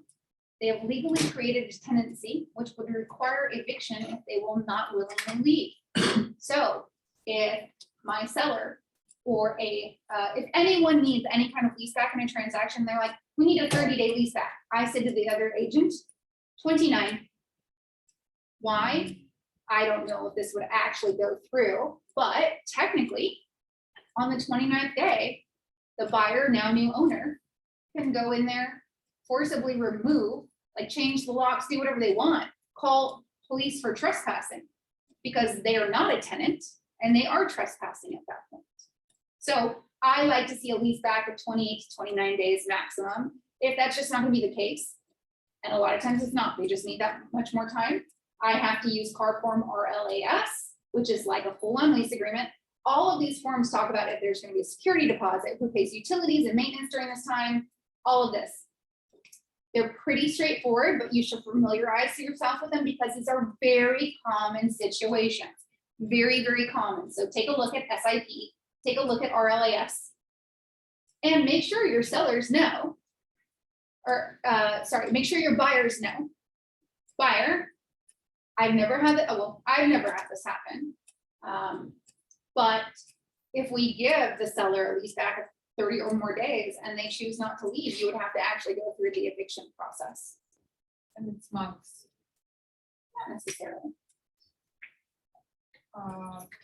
they have legally created a tenancy, which would require eviction if they will not willingly leave. So if my seller or if anyone needs any kind of lease back in a transaction, they're like, we need a 30-day lease back. I said to the other agent, 29. Why? I don't know if this would actually go through, but technically on the 29th day, the buyer, now new owner, can go in there, forcibly remove, like change the locks, do whatever they want, call police for trespassing because they are not a tenant and they are trespassing at that point. So I like to see a lease back of 28 to 29 days maximum. If that's just not going to be the case, and a lot of times it's not, they just need that much more time, I have to use car form RLAS, which is like a full-on lease agreement. All of these forms talk about if there's going to be a security deposit, who pays utilities and maintenance during this time, all of this. They're pretty straightforward, but you should familiarize yourself with them because these are very common situations. Very, very common. So take a look at SIP, take a look at RLAS, and make sure your sellers know, or make sure your buyers know. Buyer, I've never had it. I've never had this happen. But if we give the seller a lease back of 30 or more days and they choose not to leave, you would have to actually go through the eviction process. And it's months. Not necessarily.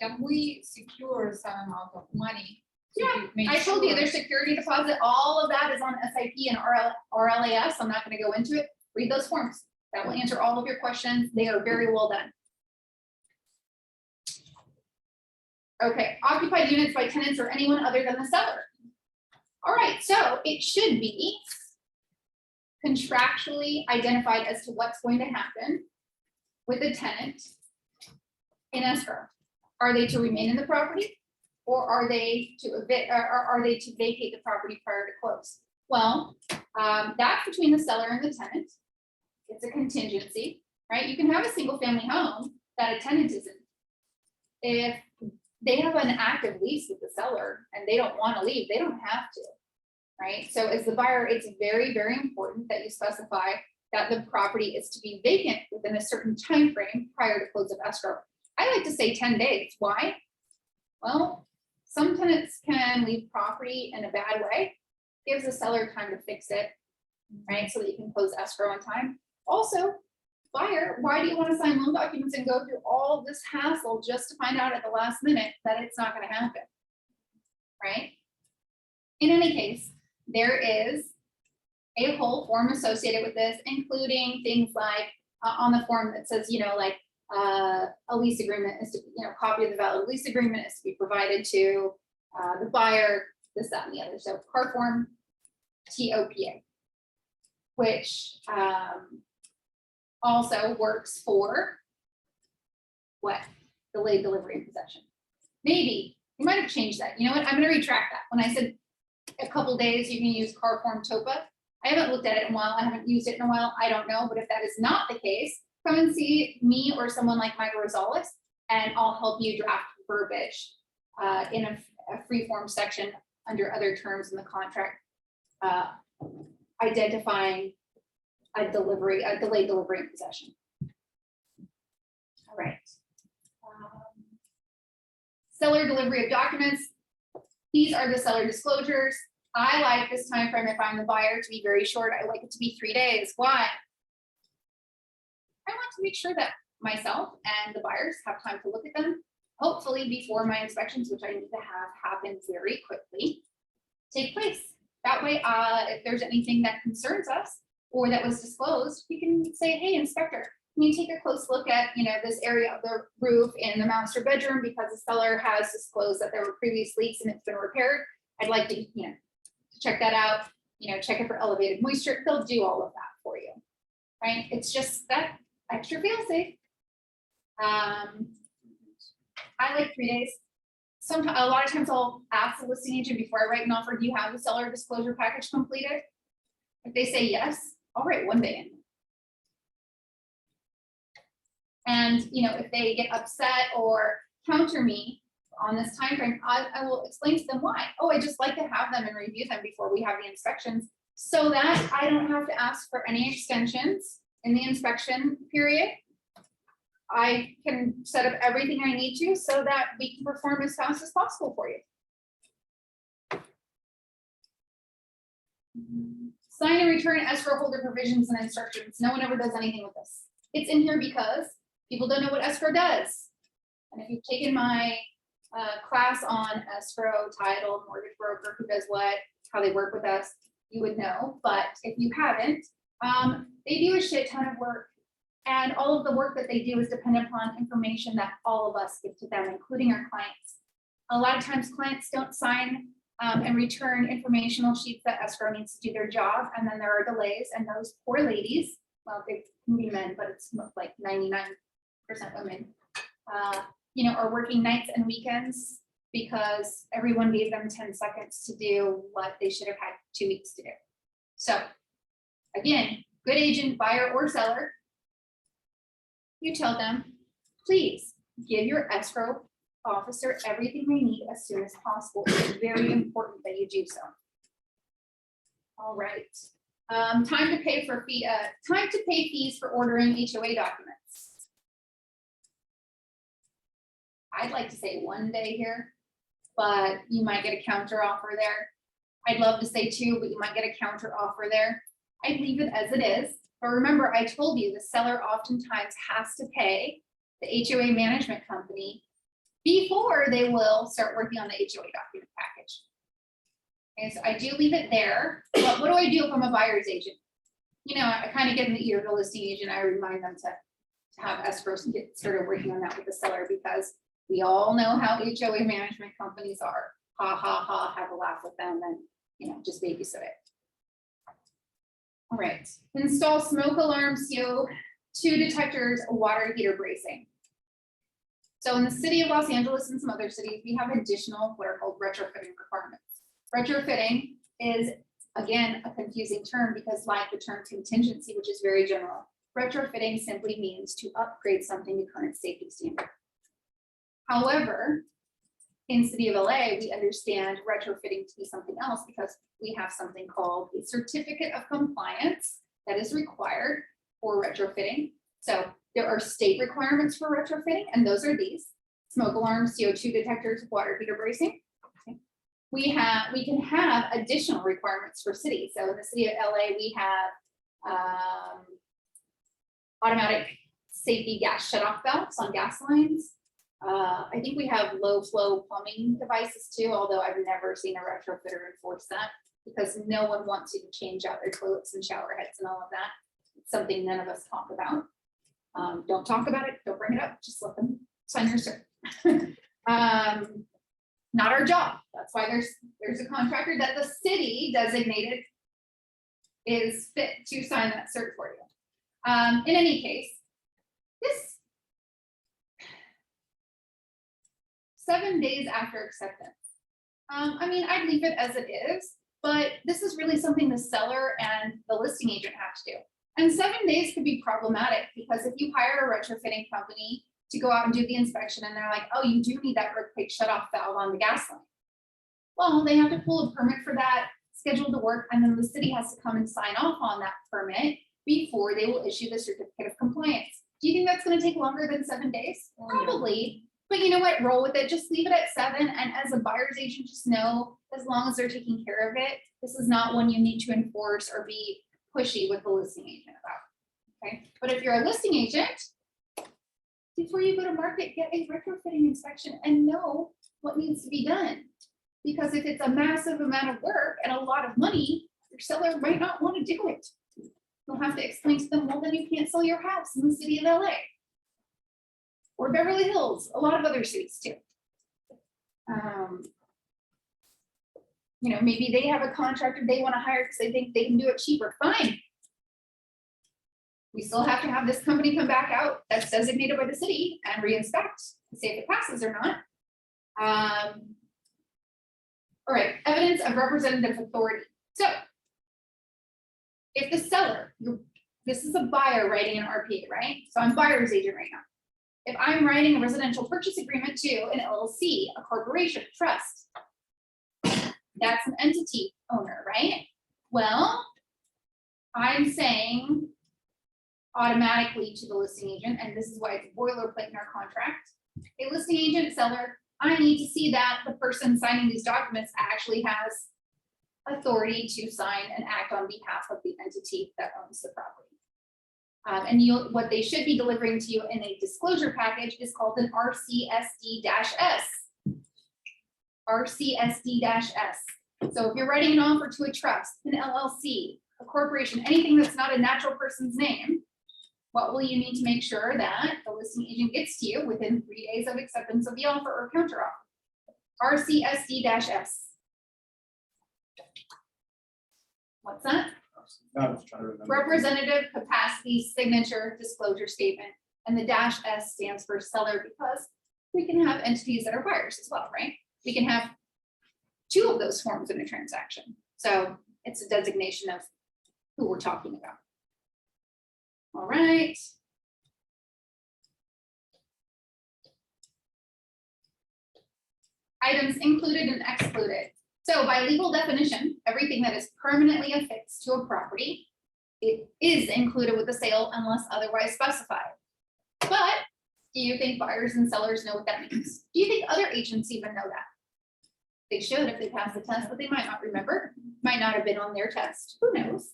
Can we secure some amount of money? to Yeah, make I told you sure- there's security deposit. All of that is on SIP and RLAS. I'm not going to go into it. Read those forms. That will answer all of your questions. They are very well done. Okay, occupied units by tenants or anyone other than the seller. All right, so it should be contractually identified as to what's going to happen with the tenant in escrow. Are they to remain in the property, or are they to vacate the property prior to close? Well, that's between the seller and the tenant. It's a contingency, right? You can have a single family home that a tenant is in. If they have an active lease with the seller and they don't want to leave, they don't have to, right? So as the buyer, it's very, very important that you specify that the property is to be vacant within a certain time frame prior to close of escrow. I like to say 10 days. Why? Well, some tenants can leave property in a bad way. Gives the seller time to fix it, right? So that you can close escrow in time. Also, buyer, why do you want to sign loan documents and go through all this hassle just to find out at the last minute that it's not going to happen, right? In any case, there is a whole form associated with this, including things like on the form that says, like a lease agreement is to, copy of the valid lease agreement is to be provided to the buyer, this, that, and the other. So CAR form TOPA, which also works for what? Delayed delivery and possession. Maybe you might have changed that. You know what? I'm going to retract that. When I said a couple days, you can use CAR form TOPA. I haven't looked at it in a while. I haven't used it in a while. I don't know. But if that is not the case, come and see me or someone like Mike Rosales, and I'll help you draft verbiage in a free form section under other terms in the contract, identifying a delayed delivery and possession. All right. Seller delivery of documents. These are the seller disclosures. I like this time frame if I'm the buyer to be very short. I like it to be 3 days. Why? I want to make sure that myself and the buyers have time to look at them, hopefully before my inspections, which I need to have happen very quickly, take place. That way, if there's anything that concerns us or that was disclosed, we can say, hey, inspector, can you take a close look at, this area of the roof in the master bedroom because the seller has disclosed that there were previous leaks and it's been repaired. I'd like to, check that out, check it for elevated moisture. They'll do all of that for you, right? It's just that extra fail safe. I like 3 days. Sometimes, a lot of times I'll ask the listing agent before I write an offer, do you have the seller disclosure package completed? If they say yes, I'll write 1 day in. And, if they get upset or counter me on this time frame, I will explain to them why. Oh, I just like to have them and review them before we have the inspections so that I don't have to ask for any extensions in the inspection period. I can set up everything I need to so that we can perform as fast as possible for you. Sign and return escrow holder provisions and instructions. No one ever does anything with this. It's in here because people don't know what escrow does. And if you've taken my class on escrow, title, mortgage broker, who does what, how they work with us, you would know. But if you haven't, they do a shit ton of work. And all of the work that they do is dependent upon information that all of us give to them, including our clients. A lot of times clients don't sign and return informational sheets that escrow needs to do their job. And then there are delays, and those poor ladies, well, they can be men, but it's like 99% women, are working nights and weekends because everyone gave them 10 seconds to do what they should have had 2 weeks to do. So again, good agent, buyer or seller, you tell them, please give your escrow officer everything they need as soon as possible. It's very important that you do so. All right. Time to pay fees for ordering HOA documents. I'd like to say 1 day here, but you might get a counter offer there. I'd love to say 2, but you might get a counter offer there. I'd leave it as it is. But remember, I told you the seller oftentimes has to pay the HOA management company before they will start working on the HOA document package. And so I do leave it there, but what do I do if I'm a buyer's agent? I kind of get in the ear of the listing agent, I remind them to have escrows and get started working on that with the seller, because we all know how HOA management companies are. Ha, ha, ha, have a laugh with them and, just babysit it. All right, install smoke alarm CO2 detectors, water heater bracing. So in the city of Los Angeles and some other cities, we have additional what are called retrofitting requirements. Retrofitting is, again, a confusing term because like the term contingency, which is very general, retrofitting simply means to upgrade something to current safety standard. However, in city of LA, we understand retrofitting to be something else because we have something called a certificate of compliance that is required for retrofitting. So there are state requirements for retrofitting, and those are these: smoke alarms, CO2 detectors, water heater bracing. We can have additional requirements for cities. So in the city of LA, we have automatic safety gas shutoff valves on gas lines. I think we have low flow plumbing devices too, although I've never seen a retrofitter enforce that because no one wants you to change out their toilets and shower heads and all of that. It's something none of us talk about. Don't talk about it, don't bring it up, just let them sign your cert. Not our job. That's why there's a contractor that the city designated is fit to sign that cert for you. In any case, this 7 days after acceptance. I'd leave it as it is, but this is really something the seller and the listing agent have to do. And 7 days could be problematic because if you hire a retrofitting company to go out and do the inspection and they're like, oh, you do need that earthquake shutoff valve on the gas line. Well, they have to pull a permit for that, schedule the work, and then the city has to come and sign off on that permit before they will issue the certificate of compliance. Do you think that's going to take longer than 7 days? Probably. But you know what, roll with it, just leave it at 7. And as a buyer's agent, just know, as long as they're taking care of it, this is not one you need to enforce or be pushy with the listing agent about, okay? But if you're a listing agent, before you go to market, get a retrofitting inspection and know what needs to be done. Because if it's a massive amount of work and a lot of money, your seller might not want to do it. You'll have to explain to them, well, then you can't sell your house in the city of LA. Or Beverly Hills, a lot of other cities too. Maybe they have a contractor they want to hire because they think they can do it cheaper. Fine. We still have to have this company come back out that's designated by the city and re-inspect to see if it passes or not. All right, evidence of representative authority. So if the seller, this is a buyer writing an RPA, right? So I'm buyer's agent right now. If I'm writing a residential purchase agreement to an LLC, a corporation, trust, that's an entity owner, right? Well, I'm saying automatically to the listing agent, and this is why it's boilerplate in our contract, a listing agent, seller, I need to see that the person signing these documents actually has authority to sign and act on behalf of the entity that owns the property. And what they should be delivering to you in a disclosure package is called an RCSD-S. RCSD-S. So if you're writing an offer to a trust, an LLC, a corporation, anything that's not a natural person's name, what will you need to make sure that the listing agent gets to you within 3 days of acceptance of the offer or counteroffer? RCSD-S. What's that? No, I was trying to remember. Representative capacity signature disclosure statement, and the -S stands for seller because we can have entities that are buyers as well, right? We can have 2 of those forms in a transaction. So it's a designation of who we're talking about. All right. Items included and excluded. So by legal definition, everything that is permanently affixed to a property, it is included with the sale unless otherwise specified. But do you think buyers and sellers know what that means? Do you think other agents even know that? They should if they pass the test, but they might not remember, might not have been on their test. Who knows?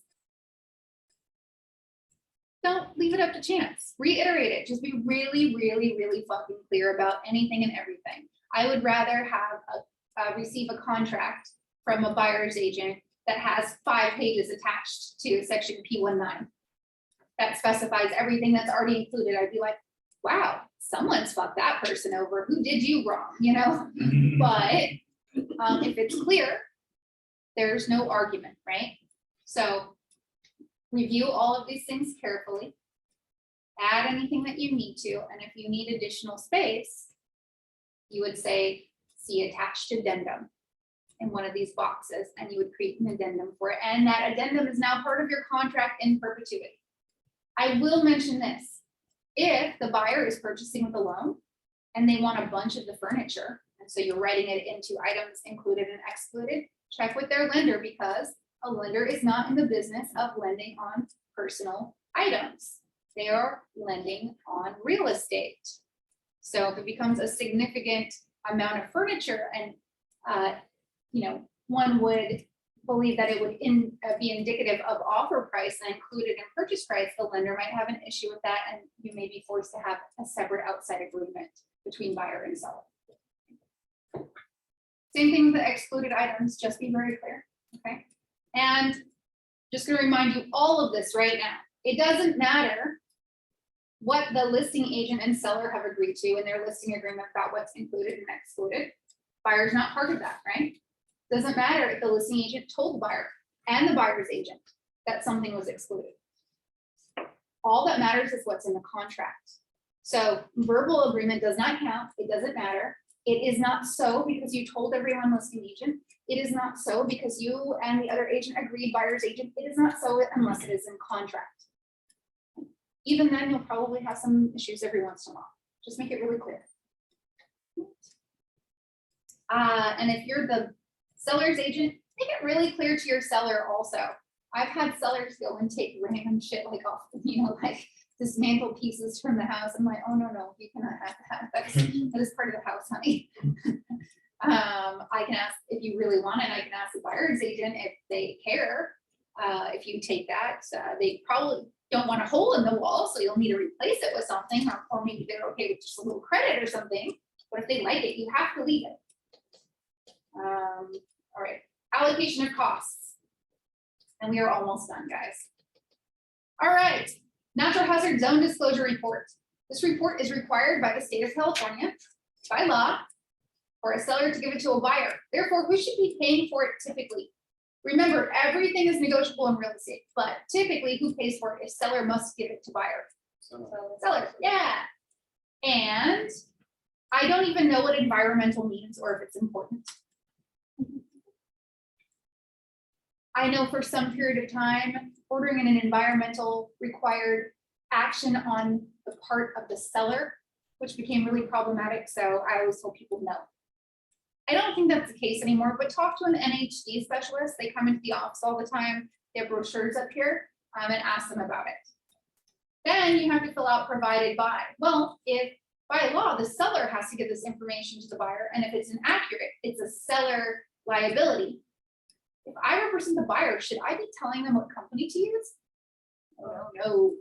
Don't leave it up to chance. Reiterate it. Just be really, really, really fucking clear about anything and everything. I would rather have receive a contract from a buyer's agent that has 5 pages attached to section P19 that specifies everything that's already included, I'd be like, wow, someone's fucked that person over. Who did you wrong, you know? But if it's clear, there's no argument, right? So review all of these things carefully, add anything that you need to, and if you need additional space, you would say, see attached addendum in one of these boxes, and you would create an addendum for it. And that addendum is now part of your contract in perpetuity. I will mention this. If the buyer is purchasing with a loan and they want a bunch of the furniture, and so you're writing it into items included and excluded, check with their lender, because a lender is not in the business of lending on personal items. They are lending on real estate. So if it becomes a significant amount of furniture and, one would believe that it would be indicative of offer price and included in purchase price, the lender might have an issue with that, and you may be forced to have a separate outside agreement between buyer and seller. Same thing with the excluded items, just be very clear, okay? And just gonna remind you all of this right now. It doesn't matter what the listing agent and seller have agreed to in their listing agreement about what's included and excluded. Buyer's not part of that, right? Doesn't matter if the listing agent told the buyer and the buyer's agent that something was excluded. All that matters is what's in the contract. So verbal agreement does not count. It doesn't matter. It is not so because you told everyone listing agent. It is not so because you and the other agent agreed, buyer's agent. It is not so unless it is in contract. Even then, you'll probably have some issues every once in a while. Just make it really clear. And if you're the seller's agent, make it really clear to your seller also. I've had sellers go and take random shit like off, like dismantle pieces from the house. I'm like, oh, no, you cannot have that. That is part of the house, honey. I can ask if you really want it. I can ask the buyer's agent if they care. If you take that, they probably don't want a hole in the wall, so you'll need to replace it with something, or maybe they're okay with just a little credit or something. But if they like it, you have to leave it. All right, allocation of costs. And we are almost done, guys. All right, natural hazard zone disclosure report. This report is required by the state of California by law for a seller to give it to a buyer. Therefore, who should be paying for it typically? Remember, everything is negotiable in real estate, but typically who pays for it is seller must give it to buyer. So seller, yeah. And I don't even know what environmental means or if it's important. I know for some period of time, ordering an environmental required action on the part of the seller, which became really problematic. So I always told people no. I don't think that's the case anymore, but talk to an NHD specialist. They come into the office all the time. They have brochures up here and ask them about it. Then you have to fill out provided by. Well, if by law, the seller has to give this information to the buyer, and if it's inaccurate, it's a seller liability. If I represent the buyer, should I be telling them what company to use? Oh, no.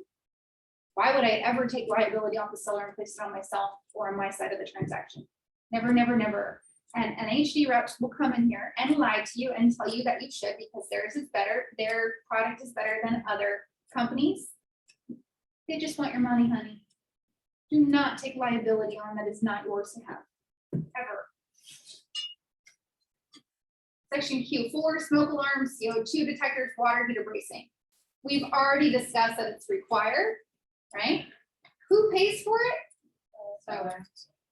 Why would I ever take liability off the seller and place it on myself or on my side of the transaction? Never, never, never. And NHD reps will come in here and lie to you and tell you that you should because theirs is better, their product is better than other companies. They just want your money, honey. Do not take liability on that is not yours to have, ever. Section Q4, smoke alarms, CO2 detectors, water heater bracing. We've already discussed that it's required, right? Who pays for it? Seller.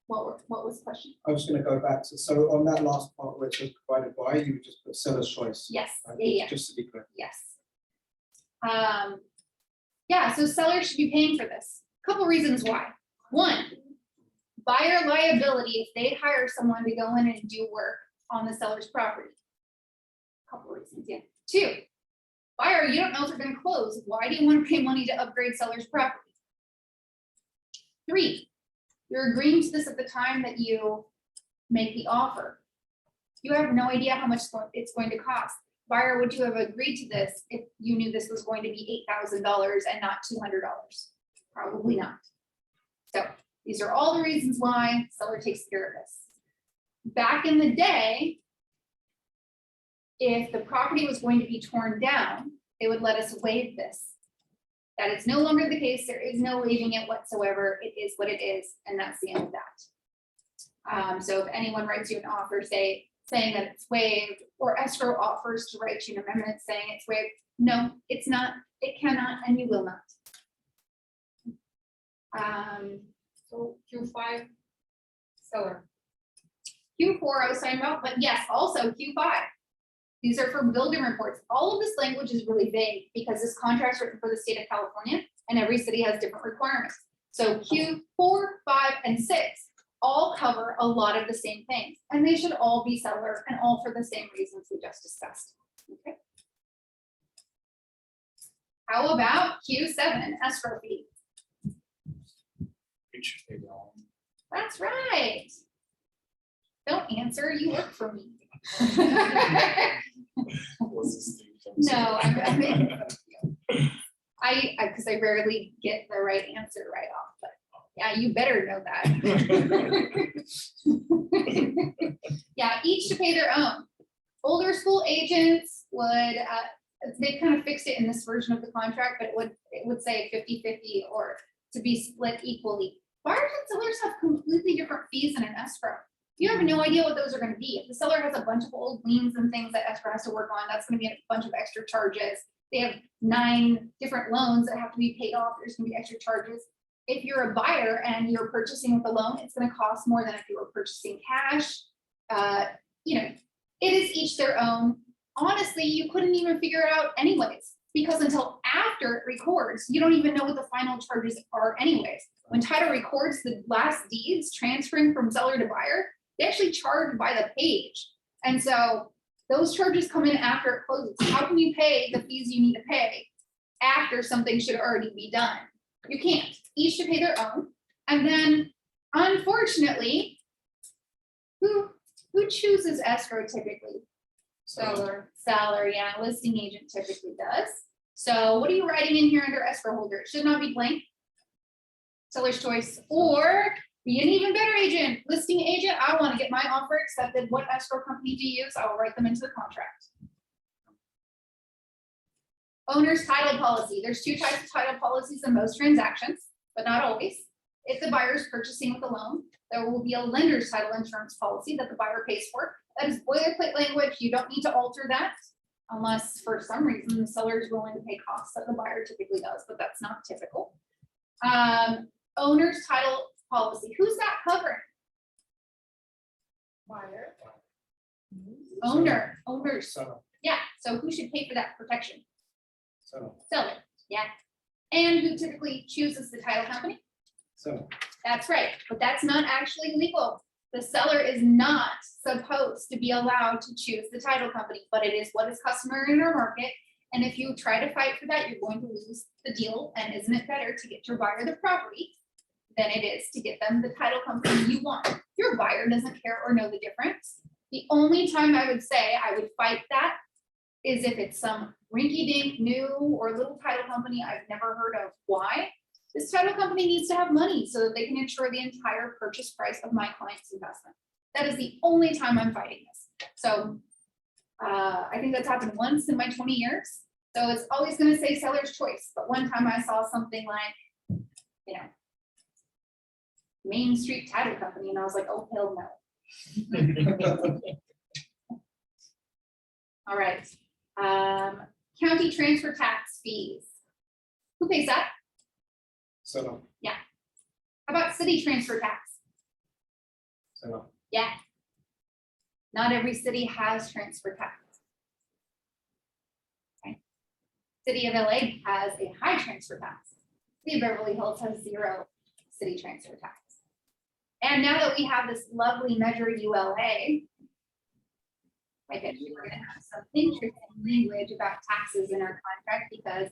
What was the question? I was going to go back to, so on that last part where it says provided by, you would just put seller's choice. Yes, right? yeah. Just to be clear. Yes. Yeah, so sellers should be paying for this. Couple reasons why. One, buyer liability if they hire someone to go in and do work on the seller's property. Couple reasons, yeah. Two, buyer, you don't know if they're going to close. Why do you want to pay money to upgrade seller's property? Three, you're agreeing to this at the time that you make the offer. You have no idea how much it's going to cost. Buyer, would you have agreed to this if you knew this was going to be $8,000 and not $200? Probably not. So these are all the reasons why seller takes care of this. Back in the day, if the property was going to be torn down, they would let us waive this. That is no longer the case. There is no waiving it whatsoever. It is what it is, and that's the end of that. So if anyone writes you an offer, saying that it's waived, or escrow offers to write you an amendment saying it's waived, no, it's not, it cannot, and you will not. So Q5, seller. Q4 I was talking about, but yes, also Q5. These are for building reports. All of this language is really vague because this contract's written for the state of California and every city has different requirements. So Q4, 5, and 6 all cover a lot of the same things, and they should all be seller and all for the same reasons we just discussed. Okay. How about Q7, escrow fee? That's right. Don't answer, you work for me. No, because I rarely get the right answer right off, but yeah, you better know that. Yeah, each to pay their own. Older school agents would, they kind of fixed it in this version of the contract, but it would say 50-50 or to be split equally. Buyers and sellers have completely different fees in an escrow. You have no idea what those are going to be. If the seller has a bunch of old liens and things that escrow has to work on, that's going to be a bunch of extra charges. They have 9 different loans that have to be paid off. There's going to be extra charges. If you're a buyer and you're purchasing with a loan, it's going to cost more than if you were purchasing cash. You know, it is each their own. Honestly, you couldn't even figure it out anyways, because until after it records, you don't even know what the final charges are anyways. When title records the last deeds transferring from seller to buyer, they actually charge by the page. And so those charges come in after it closes. How can you pay the fees you need to pay after something should already be done? You can't. Each should pay their own. And then unfortunately, who chooses escrow typically? Seller. Seller, yeah, listing agent typically does. So what are you writing in here under escrow holder? It should not be blank. Seller's choice, or be an even better agent, listing agent. I want to get my offer accepted. What escrow company do you use? I will write them into the contract. Owner's title policy. There's 2 types of title policies in most transactions, but not always. If the buyer is purchasing with a loan, there will be a lender's title insurance policy that the buyer pays for. That is boilerplate language. You don't need to alter that unless for some reason the seller is willing to pay costs that the buyer typically does, but that's not typical. Owner's title policy. Who's that covering? Buyer. Owners. Yeah, so who should pay for that protection? Seller, yeah. And who typically chooses the title company? That's right, but that's not actually legal. The seller is not supposed to be allowed to choose the title company, but it is what is customary in our market. And if you try to fight for that, you're going to lose the deal. And isn't it better to get your buyer the property than it is to get them the title company you want? Your buyer doesn't care or know the difference. The only time I would say I would fight that is if it's some rinky-dink new or little title company I've never heard of. Why? This title company needs to have money so that they can insure the entire purchase price of my client's investment. That is the only time I'm fighting this. So I think that's happened once in my 20 years. So it's always going to say seller's choice. But one time I saw something like, you know, Main Street Title Company, and I was like, oh, hell no. All right. County transfer tax fees. Who pays that? Yeah. How about city transfer tax? Yeah. Not every city has transfer tax. Okay. City of LA has a high transfer tax. City of Beverly Hills has 0 city transfer tax. And now that we have this lovely measure ULA, I bet you we're gonna have some interesting language about taxes in our contract, because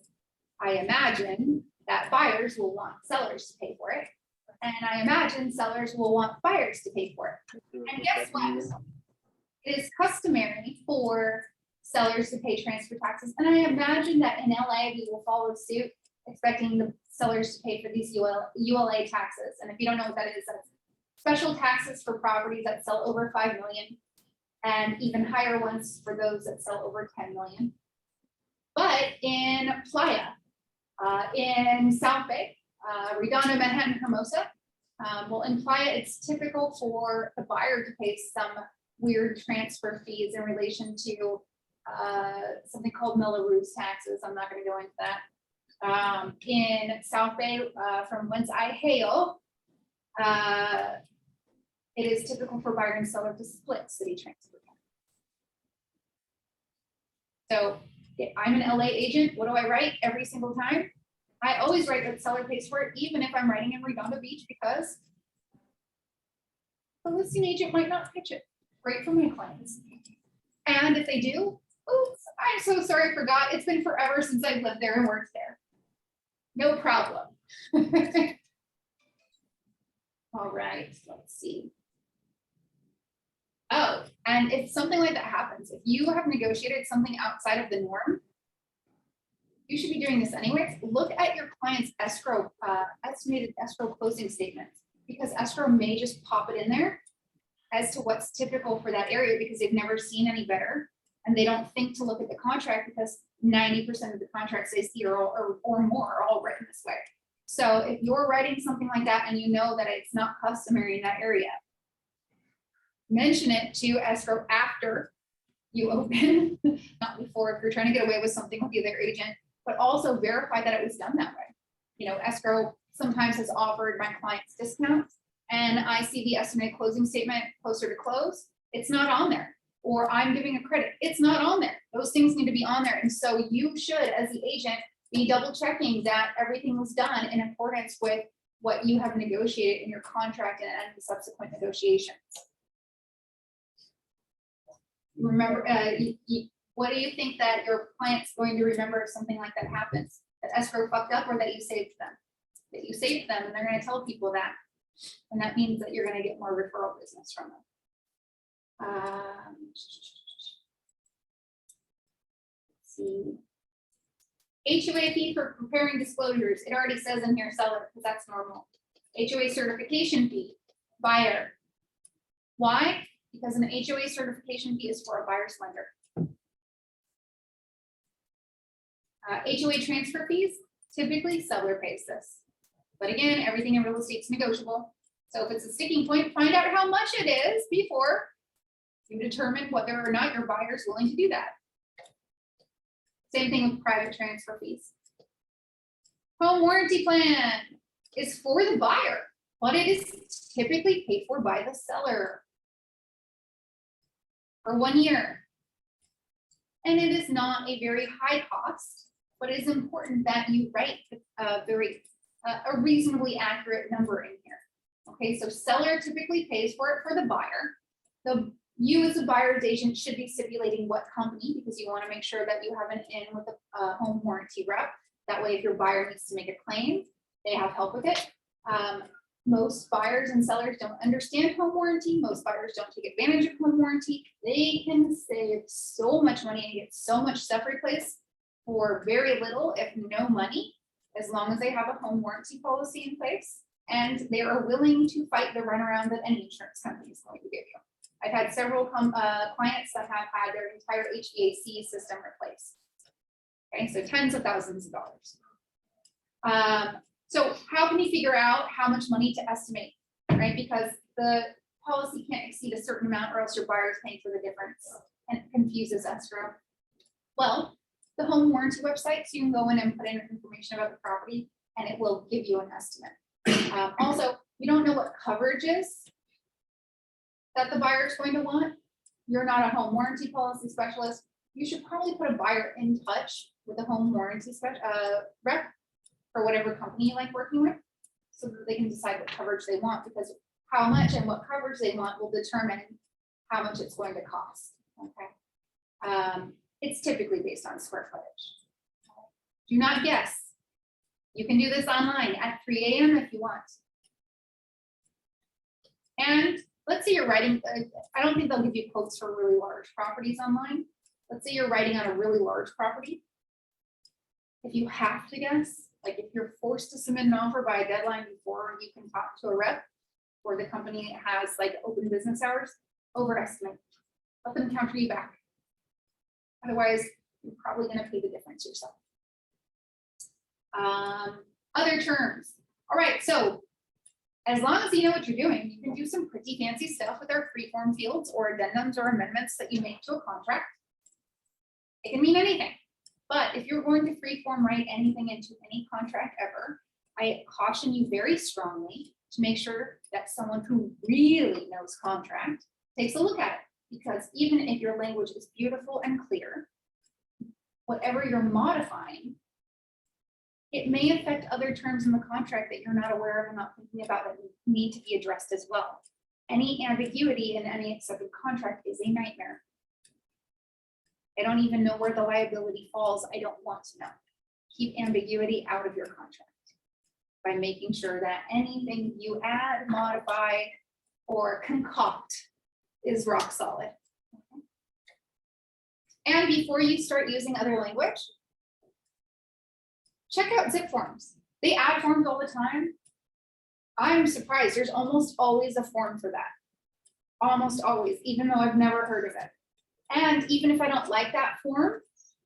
I imagine that buyers will want sellers to pay for it. And I imagine sellers will want buyers to pay for it. And guess what? It is customary for sellers to pay transfer taxes. And I imagine that in LA, we will follow suit, expecting the sellers to pay for these ULA taxes. And if you don't know what that is, that's special taxes for properties that sell over 5 million. and even higher ones for those that sell over 10 million. But in Playa, in South Bay, Redondo, Manhattan, Hermosa, well, in Playa, it's typical for the buyer to pay some weird transfer fees in relation to something called Melrose taxes. I'm not going to go into that. In South Bay, from whence I hail, it is typical for buyer and seller to split city transfer. So if I'm an LA agent, what do I write every single time? I always write that the seller pays for it, even if I'm writing in Redondo Beach, because the listing agent might not pitch it. Great for my clients. And if they do, oops, I'm so sorry, I forgot. It's been forever since I've lived there and worked there. No problem. All right, let's see. Oh, and if something like that happens, if you have negotiated something outside of the norm, you should be doing this anyways. Look at your client's escrow, estimated escrow closing statements, because escrow may just pop it in there as to what's typical for that area because they've never seen any better. And they don't think to look at the contract because 90% of the contracts they see are all, or more are all written this way. So if you're writing something like that and you know that it's not customary in that area, mention it to escrow after you open, not before, if you're trying to get away with something with the other agent, but also verify that it was done that way. You know, escrow sometimes has offered my clients discounts and I see the estimated closing statement closer to close, it's not on there. Or I'm giving a credit, it's not on there. Those things need to be on there. And so you should, as the agent, be double checking that everything was done in accordance with what you have negotiated in your contract and any subsequent negotiations. Remember, what do you think that your client's going to remember if something like that happens? That escrow fucked up or that you saved them? That you saved them and they're going to tell people that. And that means that you're going to get more referral business from them. Let's see. HOA fee for preparing disclosures. It already says in here seller because that's normal. HOA certification fee, buyer. Why? Because an HOA certification fee is for a buyer's lender. HOA transfer fees, typically seller pays this. But again, everything in real estate is negotiable. So if it's a sticking point, find out how much it is before you determine whether or not your buyer is willing to do that. Same thing with private transfer fees. Home warranty plan is for the buyer, but it is typically paid for by the seller for 1 year. And it is not a very high cost, but it is important that you write a reasonably accurate number in here. Okay, so seller typically pays for it for the buyer. You as a buyer's agent should be stipulating what company, because you want to make sure that you have an in with a home warranty rep. That way, if your buyer needs to make a claim, they have help with it. Most buyers and sellers don't understand home warranty. Most buyers don't take advantage of home warranty. They can save so much money and get so much stuff replaced for very little, if no money, as long as they have a home warranty policy in place. And they are willing to fight the runaround that any insurance company is going to give you. I've had several clients that have had their entire HVAC system replaced. Okay, so tens of thousands of dollars. So how can you figure out how much money to estimate, right? Because the policy can't exceed a certain amount or else your buyer is paying for the difference and it confuses escrow. Well, the home warranty website, so you can go in and put in information about the property and it will give you an estimate. Also, you don't know what coverage is that the buyer is going to want. You're not a home warranty policy specialist. You should probably put a buyer in touch with a home warranty rep for whatever company you like working with, so that they can decide what coverage they want, because how much and what coverage they want will determine how much it's going to cost. Okay, it's typically based on square footage. Do not guess. You can do this online at 3 a.m. if you want. And let's say you're writing, I don't think they'll give you quotes for really large properties online. Let's say you're writing on a really large property. If you have to guess, like if you're forced to submit an offer by a deadline before you can talk to a rep, or the company has like open business hours, overestimate. let them counter you back. Otherwise, you're probably gonna pay the difference yourself. Other terms. All right, so as long as you know what you're doing, you can do some pretty fancy stuff with our free-form fields or addendums or amendments that you make to a contract. It can mean anything, but if you're going to free-form write anything into any contract ever, I caution you very strongly to make sure that someone who really knows contract takes a look at it. Because even if your language is beautiful and clear, whatever you're modifying, it may affect other terms in the contract that you're not aware of and not thinking about that need to be addressed as well. Any ambiguity in any accepted contract is a nightmare. I don't even know where the liability falls. I don't want to know. Keep ambiguity out of your contract by making sure that anything you add, modify, or concoct is rock solid. And before you start using other language, check out zip forms. They add forms all the time. I'm surprised. There's almost always a form for that. Almost always, even though I've never heard of it. And even if I don't like that form,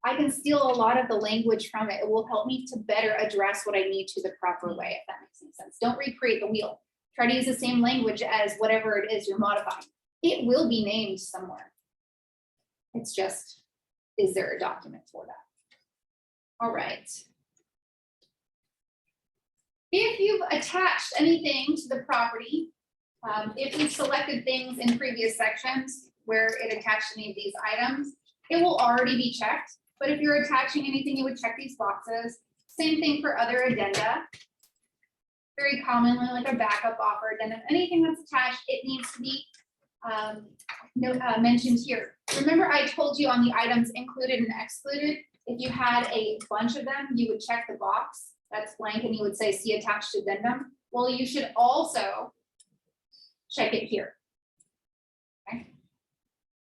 I can steal a lot of the language from it. It will help me to better address what I need to the proper way, if that makes any sense. Don't recreate the wheel. Try to use the same language as whatever it is you're modifying. It will be named somewhere. It's just, is there a document for that? All right. If you've attached anything to the property, if you've selected things in previous sections where it attached any of these items, it will already be checked. But if you're attaching anything, you would check these boxes. Same thing for other addenda. Very commonly, like a backup offer addendum, anything that's attached, it needs to be mentioned here. Remember, I told you on the items included and excluded, if you had a bunch of them, you would check the box that's blank and you would say see attached addendum. Well, you should also check it here. Okay.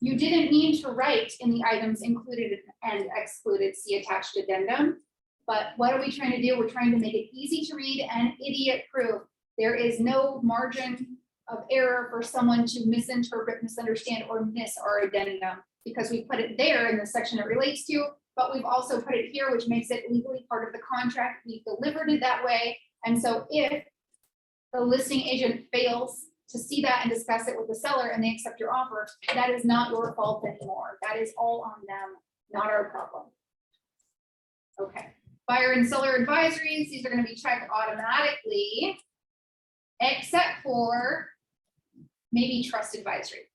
You didn't mean to write in the items included and excluded see attached addendum, but what are we trying to do? We're trying to make it easy to read and idiot proof. There is no margin of error for someone to misinterpret, misunderstand, or miss our addendum because we put it there in the section it relates to, but we've also put it here, which makes it legally part of the contract. We've delivered it that way. And so if the listing agent fails to see that and discuss it with the seller and they accept your offer, that is not your fault anymore. That is all on them, not our problem. Okay, buyer and seller advisories, these are going to be checked automatically, except for maybe trust advisory.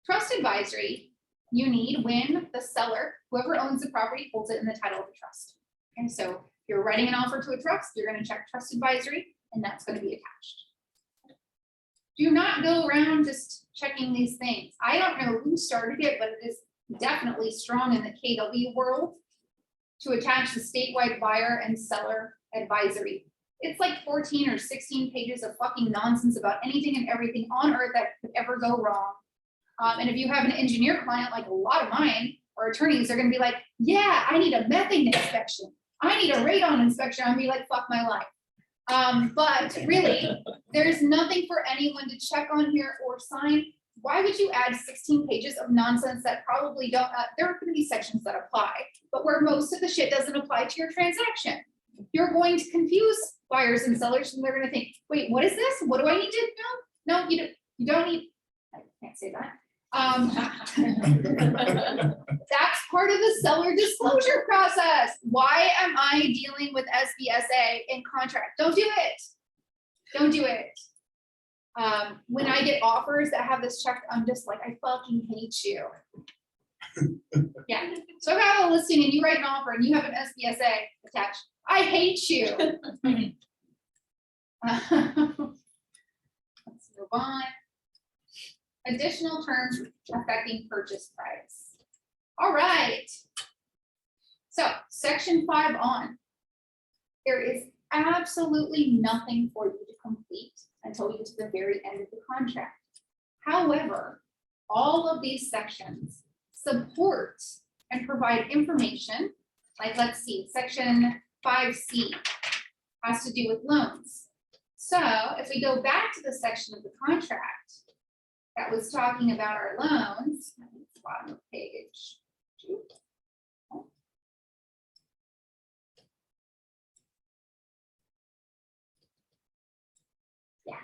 Trust advisory you need when the seller, whoever owns the property, holds it in the title of the trust. And so if you're writing an offer to a trust, you're going to check trust advisory, and that's going to be attached. Do not go around just checking these things. I don't know who started it, but it is definitely strong in the KW world to attach the statewide buyer and seller advisory. It's like 14 or 16 pages of fucking nonsense about anything and everything on earth that could ever go wrong. And if you have an engineer client, like a lot of mine, or attorneys, they're gonna be like, yeah, I need a methane inspection. I need a radon inspection. I'll be like, fuck my life. But really, there's nothing for anyone to check on here or sign. Why would you add 16 pages of nonsense that probably don't, there are gonna be sections that apply, but where most of the shit doesn't apply to your transaction. You're going to confuse buyers and sellers, and they're gonna think, wait, what is this? What do I need to know? No, you don't need, I can't say that. That's part of the seller disclosure process. Why am I dealing with SBSA in contract? Don't do it. Don't do it. When I get offers that have this checked, I'm just like, I fucking hate you. Yeah. So if I have a listing and you write an offer and you have an SBSA attached, I hate you. Let's move on. Additional terms affecting purchase price. All right. So section 5 on. There is absolutely nothing for you to complete until you get to the very end of the contract. However, all of these sections support and provide information, like let's see, section 5C has to do with loans. So if we go back to the section of the contract, that was talking about our loans. I think it's bottom of page 2. Yeah.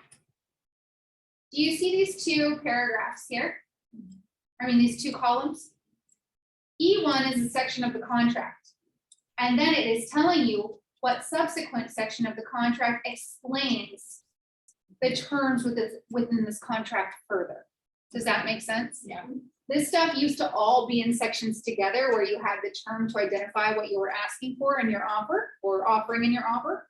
Do you see these 2 paragraphs here? I mean, these 2 columns? E1 is a section of the contract. And then it is telling you what subsequent section of the contract explains the terms within this contract further. Does that make sense? Yeah. This stuff used to all be in sections together where you had the term to identify what you were asking for in your offer or offering in your offer,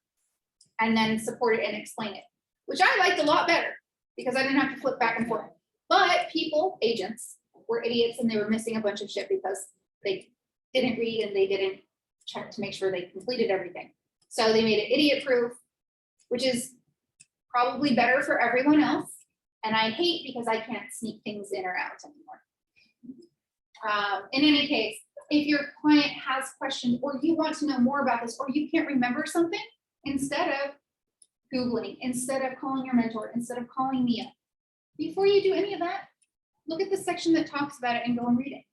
and then support it and explain it, which I liked a lot better because I didn't have to flip back and forth. But people, agents, were idiots and they were missing a bunch of shit because they didn't read and they didn't check to make sure they completed everything. So they made it idiot proof, which is probably better for everyone else. And I hate because I can't sneak things in or out anymore. In any case, if your client has questions or you want to know more about this, or you can't remember something, instead of Googling, instead of calling your mentor, instead of calling me up, before you do any of that, look at the section that talks about it and go and read it.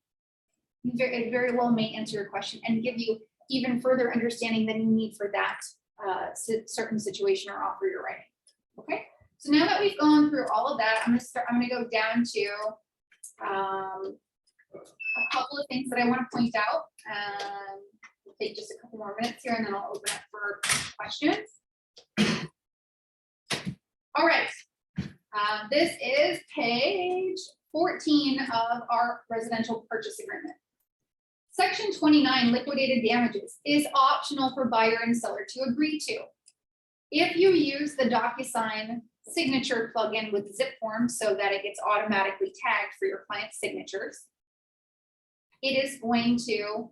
It very well may answer your question and give you even further understanding than you need for that certain situation or offer you're writing. Okay, so now that we've gone through all of that, I'm gonna go down to a couple of things that I want to point out. We'll take just a couple more minutes here and then I'll open it for questions. All right, this is page 14 of our residential purchase agreement. Section 29, liquidated damages, is optional for buyer and seller to agree to. If you use the DocuSign signature plugin with zip forms so that it gets automatically tagged for your client's signatures, it is going to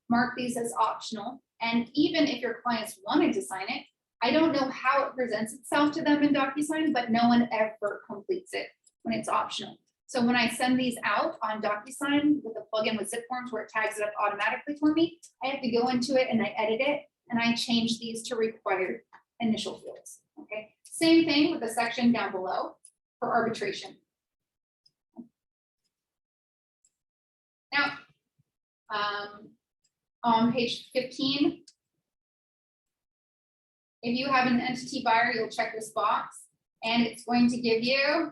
mark these as optional. And even if your clients wanted to sign it, I don't know how it presents itself to them in DocuSign, but no one ever completes it when it's optional. So when I send these out on DocuSign with a plugin with zip forms where it tags it up automatically for me, I have to go into it and I edit it and I change these to required initial fields. Okay, same thing with the section down below for arbitration. Now, on page 15, if you have an entity buyer, you'll check this box and it's going to give you,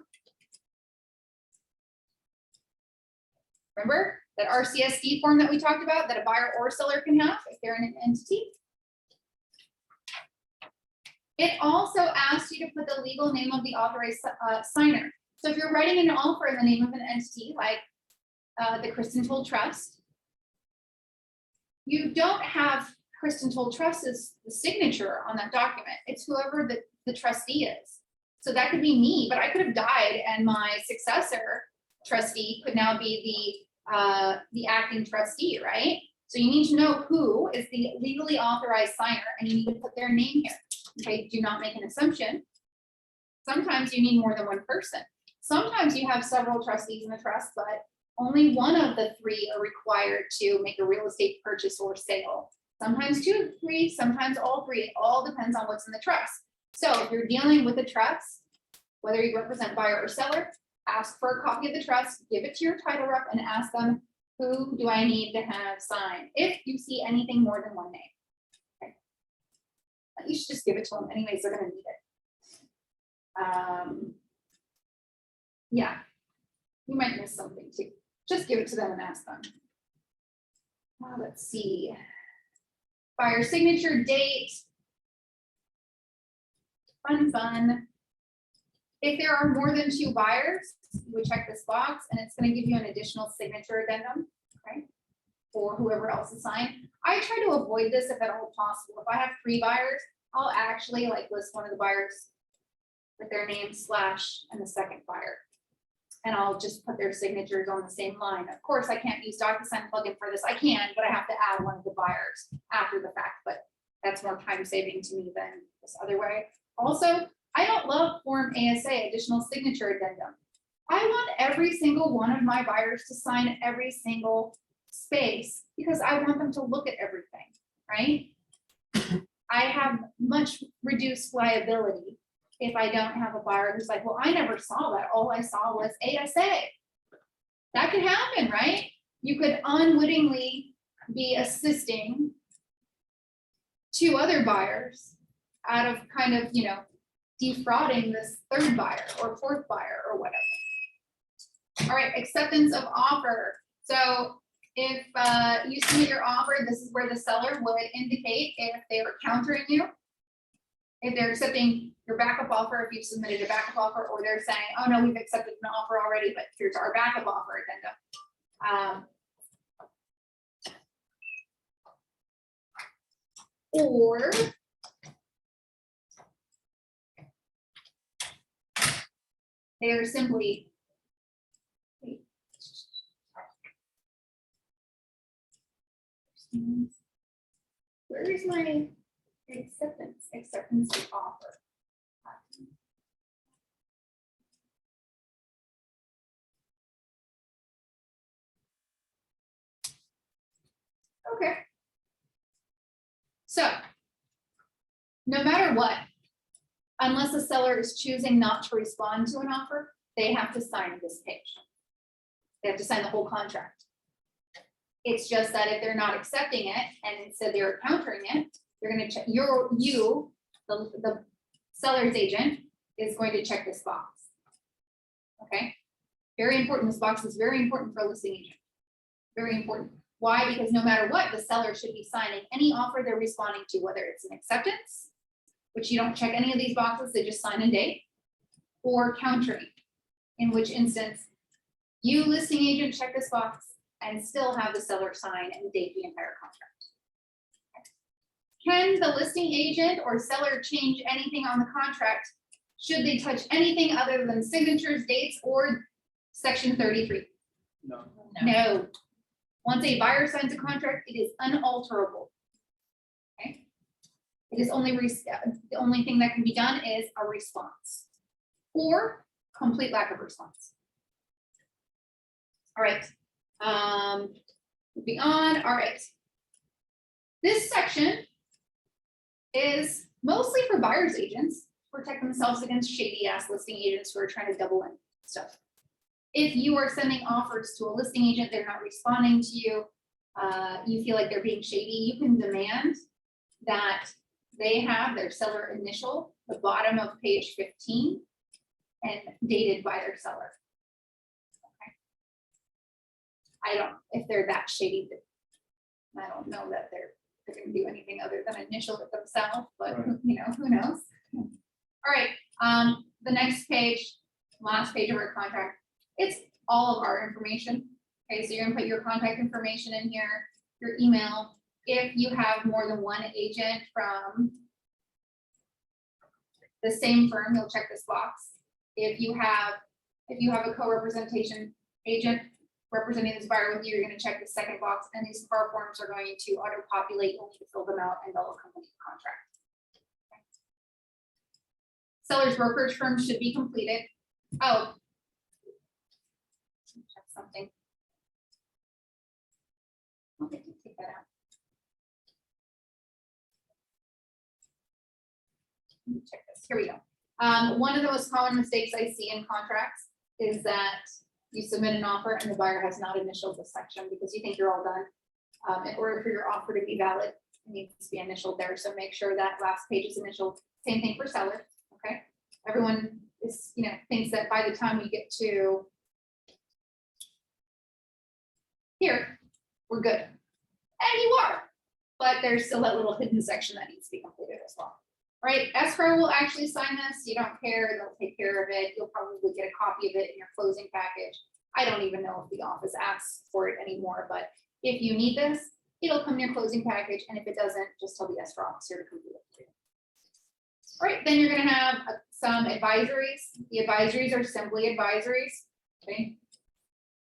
remember that RCSD form that we talked about that a buyer or seller can have if they're in an entity. It also asks you to put the legal name of the authorized signer. So if you're writing an offer in the name of an entity like the Christen Tull Trust, you don't have Christen Tull Trust's signature on that document. It's whoever the trustee is. So that could be me, but I could have died and my successor trustee could now be the acting trustee, right? So you need to know who is the legally authorized signer and you need to put their name here. Okay, do not make an assumption. Sometimes you need more than one person. Sometimes you have several trustees in the trust, but only one of the 3 are required to make a real estate purchase or sale. Sometimes 2, 3, sometimes all 3. It all depends on what's in the trust. So if you're dealing with a trust, whether you represent buyer or seller, ask for a copy of the trust, give it to your title rep and ask them, who do I need to have sign? If you see anything more than one name. Okay. You should just give it to them anyways, they're gonna need it. Yeah, you might miss something too. Just give it to them and ask them. Let's see. Buyer signature date. Fun. If there are more than 2 buyers, we check this box and it's going to give you an additional signature addendum, okay, for whoever else is signed. I try to avoid this if at all possible. If I have 3 buyers, I'll actually like list one of the buyers with their name / and the second buyer. And I'll just put their signatures on the same line. Of course, I can't use DocuSign plugin for this. I can, but I have to add one of the buyers after the fact, but that's more time saving to me than this other way. Also, I don't love Form ASA, additional signature addendum. I want every single one of my buyers to sign every single space because I want them to look at everything, right? I have much reduced liability if I don't have a buyer who's like, well, I never saw that, all I saw was ASA. That could happen, right? You could unwittingly be assisting two other buyers out of kind of, you know, defrauding this third buyer or fourth buyer or whatever. All right, acceptance of offer. So if you submit your offer, this is where the seller would indicate if they are countering you. If they're accepting your backup offer, if you've submitted a backup offer, or they're saying, oh no, we've accepted an offer already, but here's our backup offer addendum. Or they are simply where is my acceptance of offer? Okay. So no matter what, unless the seller is choosing not to respond to an offer, they have to sign this page. They have to sign the whole contract. It's just that if they're not accepting it and instead they're countering it, you're gonna check, the seller's agent is going to check this box. Okay, very important. This box is very important for a listing agent. Very important. Why? Because no matter what, the seller should be signing any offer they're responding to, whether it's an acceptance, which you don't check any of these boxes, they just sign and date, or countering, in which instance you listing agent check this box and still have the seller sign and date the entire contract. Can the listing agent or seller change anything on the contract? Should they touch anything other than signatures, dates, or section 33? No. No. Once a buyer signs a contract, it is unalterable. Okay. It is only, the only thing that can be done is a response or complete lack of response. All right. Moving on. All right. This section is mostly for buyer's agents to protect themselves against shady ass listing agents who are trying to double in stuff. If you are sending offers to a listing agent, they're not responding to you, you feel like they're being shady, you can demand that they have their seller initial, the bottom of page 15, and dated by their seller. Okay. I don't, if they're that shady, I don't know that they're going to do anything other than initial it themselves, but Right. you know, who knows? All right, the next page, last page of our contract, it's all of our information. Okay, so you're gonna put your contact information in here, your email. If you have more than one agent from the same firm, you'll check this box. If you have a co-representation agent representing this buyer with you, you're gonna check the second box, and these car forms are going to auto-populate. You'll need to fill them out and they'll accompany the contract. Seller's brokerage firm should be completed. Oh. Check something. Okay, take that out. Let me check this. Here we go. One of the most common mistakes I see in contracts is that you submit an offer and the buyer has not initialed this section because you think you're all done. In order for your offer to be valid, it needs to be initialed there. So make sure that last page is initialed. Same thing for seller. Okay. Everyone is, you know, thinks that by the time we get to here, we're good. And you are, but there's still that little hidden section that needs to be completed as well. All right, escrow will actually sign this. You don't care, they'll take care of it. You'll probably get a copy of it in your closing package. I don't even know if the office asks for it anymore, but if you need this, it'll come in your closing package. And if it doesn't, just tell the escrow officer to complete it for you. All right, then you're gonna have some advisories. The advisories are simply advisories, okay?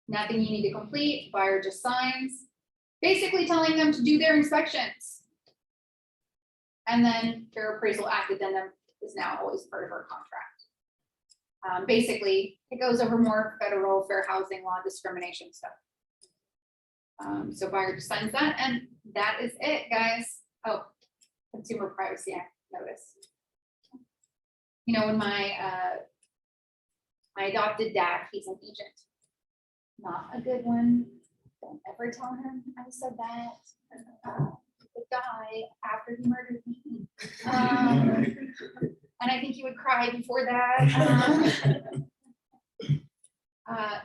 Nothing you need to complete, buyer just signs, basically telling them to do their inspections. And then their appraisal act addendum is now always part of our contract. Basically, it goes over more federal fair housing law discrimination stuff. So buyer just signs that, and that is it, guys. Oh, Consumer Privacy Act notice. You know, when my adopted dad, he's an agent. Not a good one. Don't ever tell him I said that. He would die after he murdered me. And I think he would cry before that.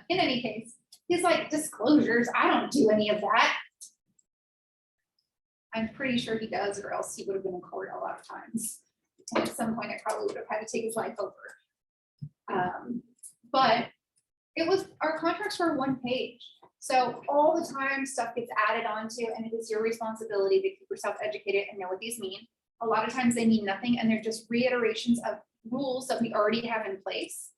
In any case, he's like, disclosures, I don't do any of that. I'm pretty sure he does, or else he would have been in court a lot of times. And at some point, I probably would have had to take his life over. But it was, our contracts were one page. So all the time stuff gets added onto, and it is your responsibility to keep yourself educated and know what these mean. A lot of times they mean nothing, and they're just reiterations of rules that we already have in place.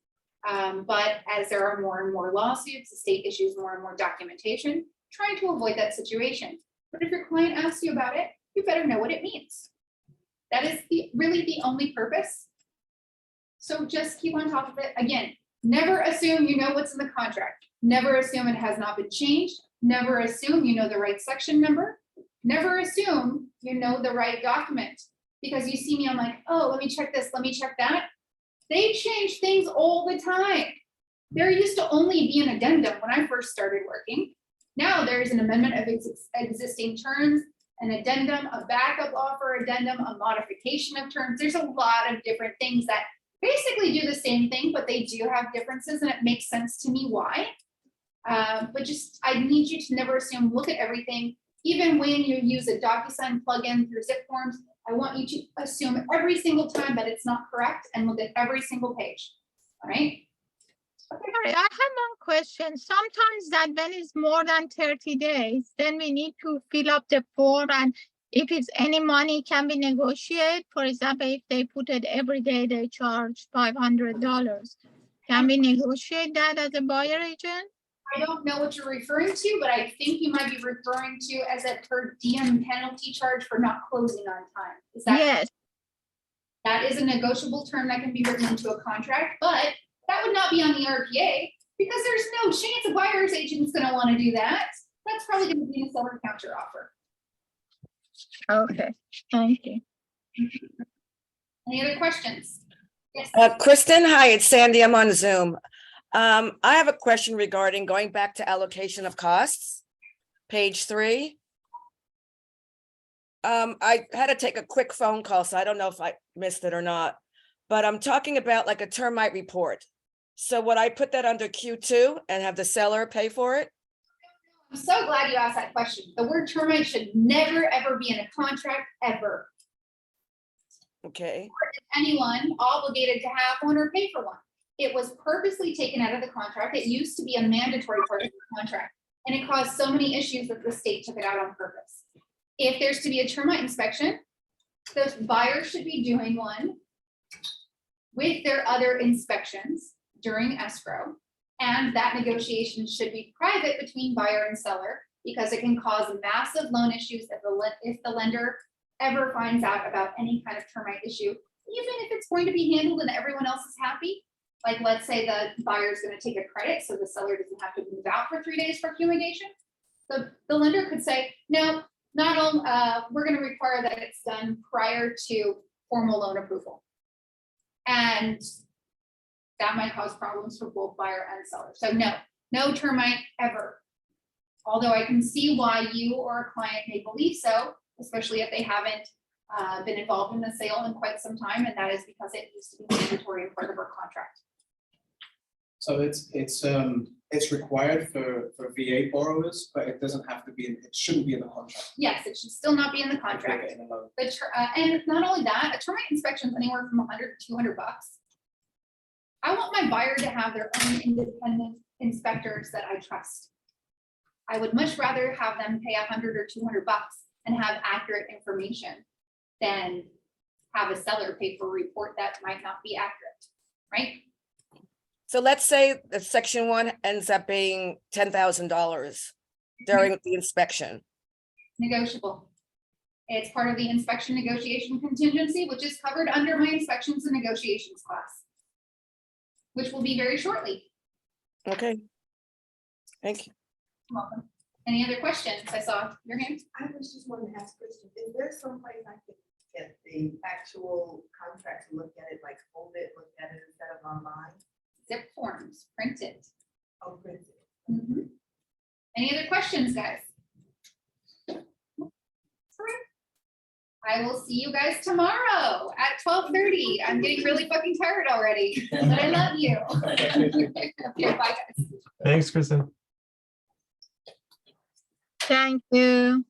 But as there are more and more lawsuits, the state issues more and more documentation, trying to avoid that situation. But if your client asks you about it, you better know what it means. That is really the only purpose. So just keep on top of it. Again, never assume you know what's in the contract. Never assume it has not been changed. Never assume you know the right section number. Never assume you know the right document. Because you see me, I'm like, oh, let me check this, let me check that. They change things all the time. There used to only be an addendum when I first started working. Now there's an amendment of existing terms, an addendum, a backup offer addendum, a modification of terms. There's a lot of different things that basically do the same thing, but they do have differences, and it makes sense to me why. But just, I need you to never assume, look at everything. Even when you use a DocuSign plugin through zip forms, I want you to assume every single time that it's not correct and look at every single page, all right? Sorry, I have one question. Sometimes that when it's more than 30 days, then we need to fill up the form, and if it's any money can be negotiated. For example, if they put it every day, they charge $500. Can we negotiate that as a buyer agent? I don't know what you're referring to, but I think you might be referring to as a per diem penalty charge for not closing on time. Is that? Yes, That is a negotiable term that can be written into a contract, but that would not be on the RPA because there's no chance a buyer's agent is going to want to do that. That's probably going to be a seller counter offer. okay, thank you. Any other questions? Yes. Kristen, hi, it's Sandy. I'm on Zoom. I have a question regarding going back to allocation of costs, page 3. I had to take a quick phone call, so I don't know if I missed it or not, but I'm talking about like a termite report. So would I put that under Q2 and have the seller pay for it? I'm so glad you asked that question. The word termite should never, ever be in a contract, ever. Okay, Anyone obligated to have one or pay for one. It was purposely taken out of the contract. It used to be a mandatory part of the contract, and it caused so many issues that the state took it out on purpose. If there's to be a termite inspection, the buyer should be doing one with their other inspections during escrow, and that negotiation should be private between buyer and seller because it can cause massive loan issues if the lender ever finds out about any kind of termite issue, even if it's going to be handled and everyone else is happy. Like, let's say the buyer is going to take a credit so the seller doesn't have to move out for 3 days for fumigation. The lender could say, no, we're going to require that it's done prior to formal loan approval. And that might cause problems for both buyer and seller. So no termite ever. Although I can see why you or a client may believe so, especially if they haven't been involved in the sale in quite some time, and that is because it used to be mandatory and part of our contract. So it's required for VA borrowers, but it doesn't have to be, it shouldn't be in the contract. Yes, it should still not be in the if they're contract. getting a loan. And not only that, a termite inspection is anywhere from $100 to $200. I want my buyer to have their own independent inspectors that I trust. I would much rather have them pay $100 or $200 and have accurate information than have a seller pay for a report that might not be accurate, right? so let's say that section 1 ends up being $10,000 during the inspection. Negotiable. It's part of the inspection negotiation contingency, which is covered under my inspections and negotiations class, which will be very shortly. Okay, thank you. Welcome. Any other questions? I saw your hand. I was just wanting to ask Kristen, is there some place I could get the actual contract, look at it, like hold it, look at it instead of online? Zip forms, print it. Oh, print it. Mhm. Any other questions, guys? Alright. I will see you guys tomorrow at 12:30. I'm getting really fucking tired already, but I love you. Okay, bye guys. Thanks, Kristen. Thank you.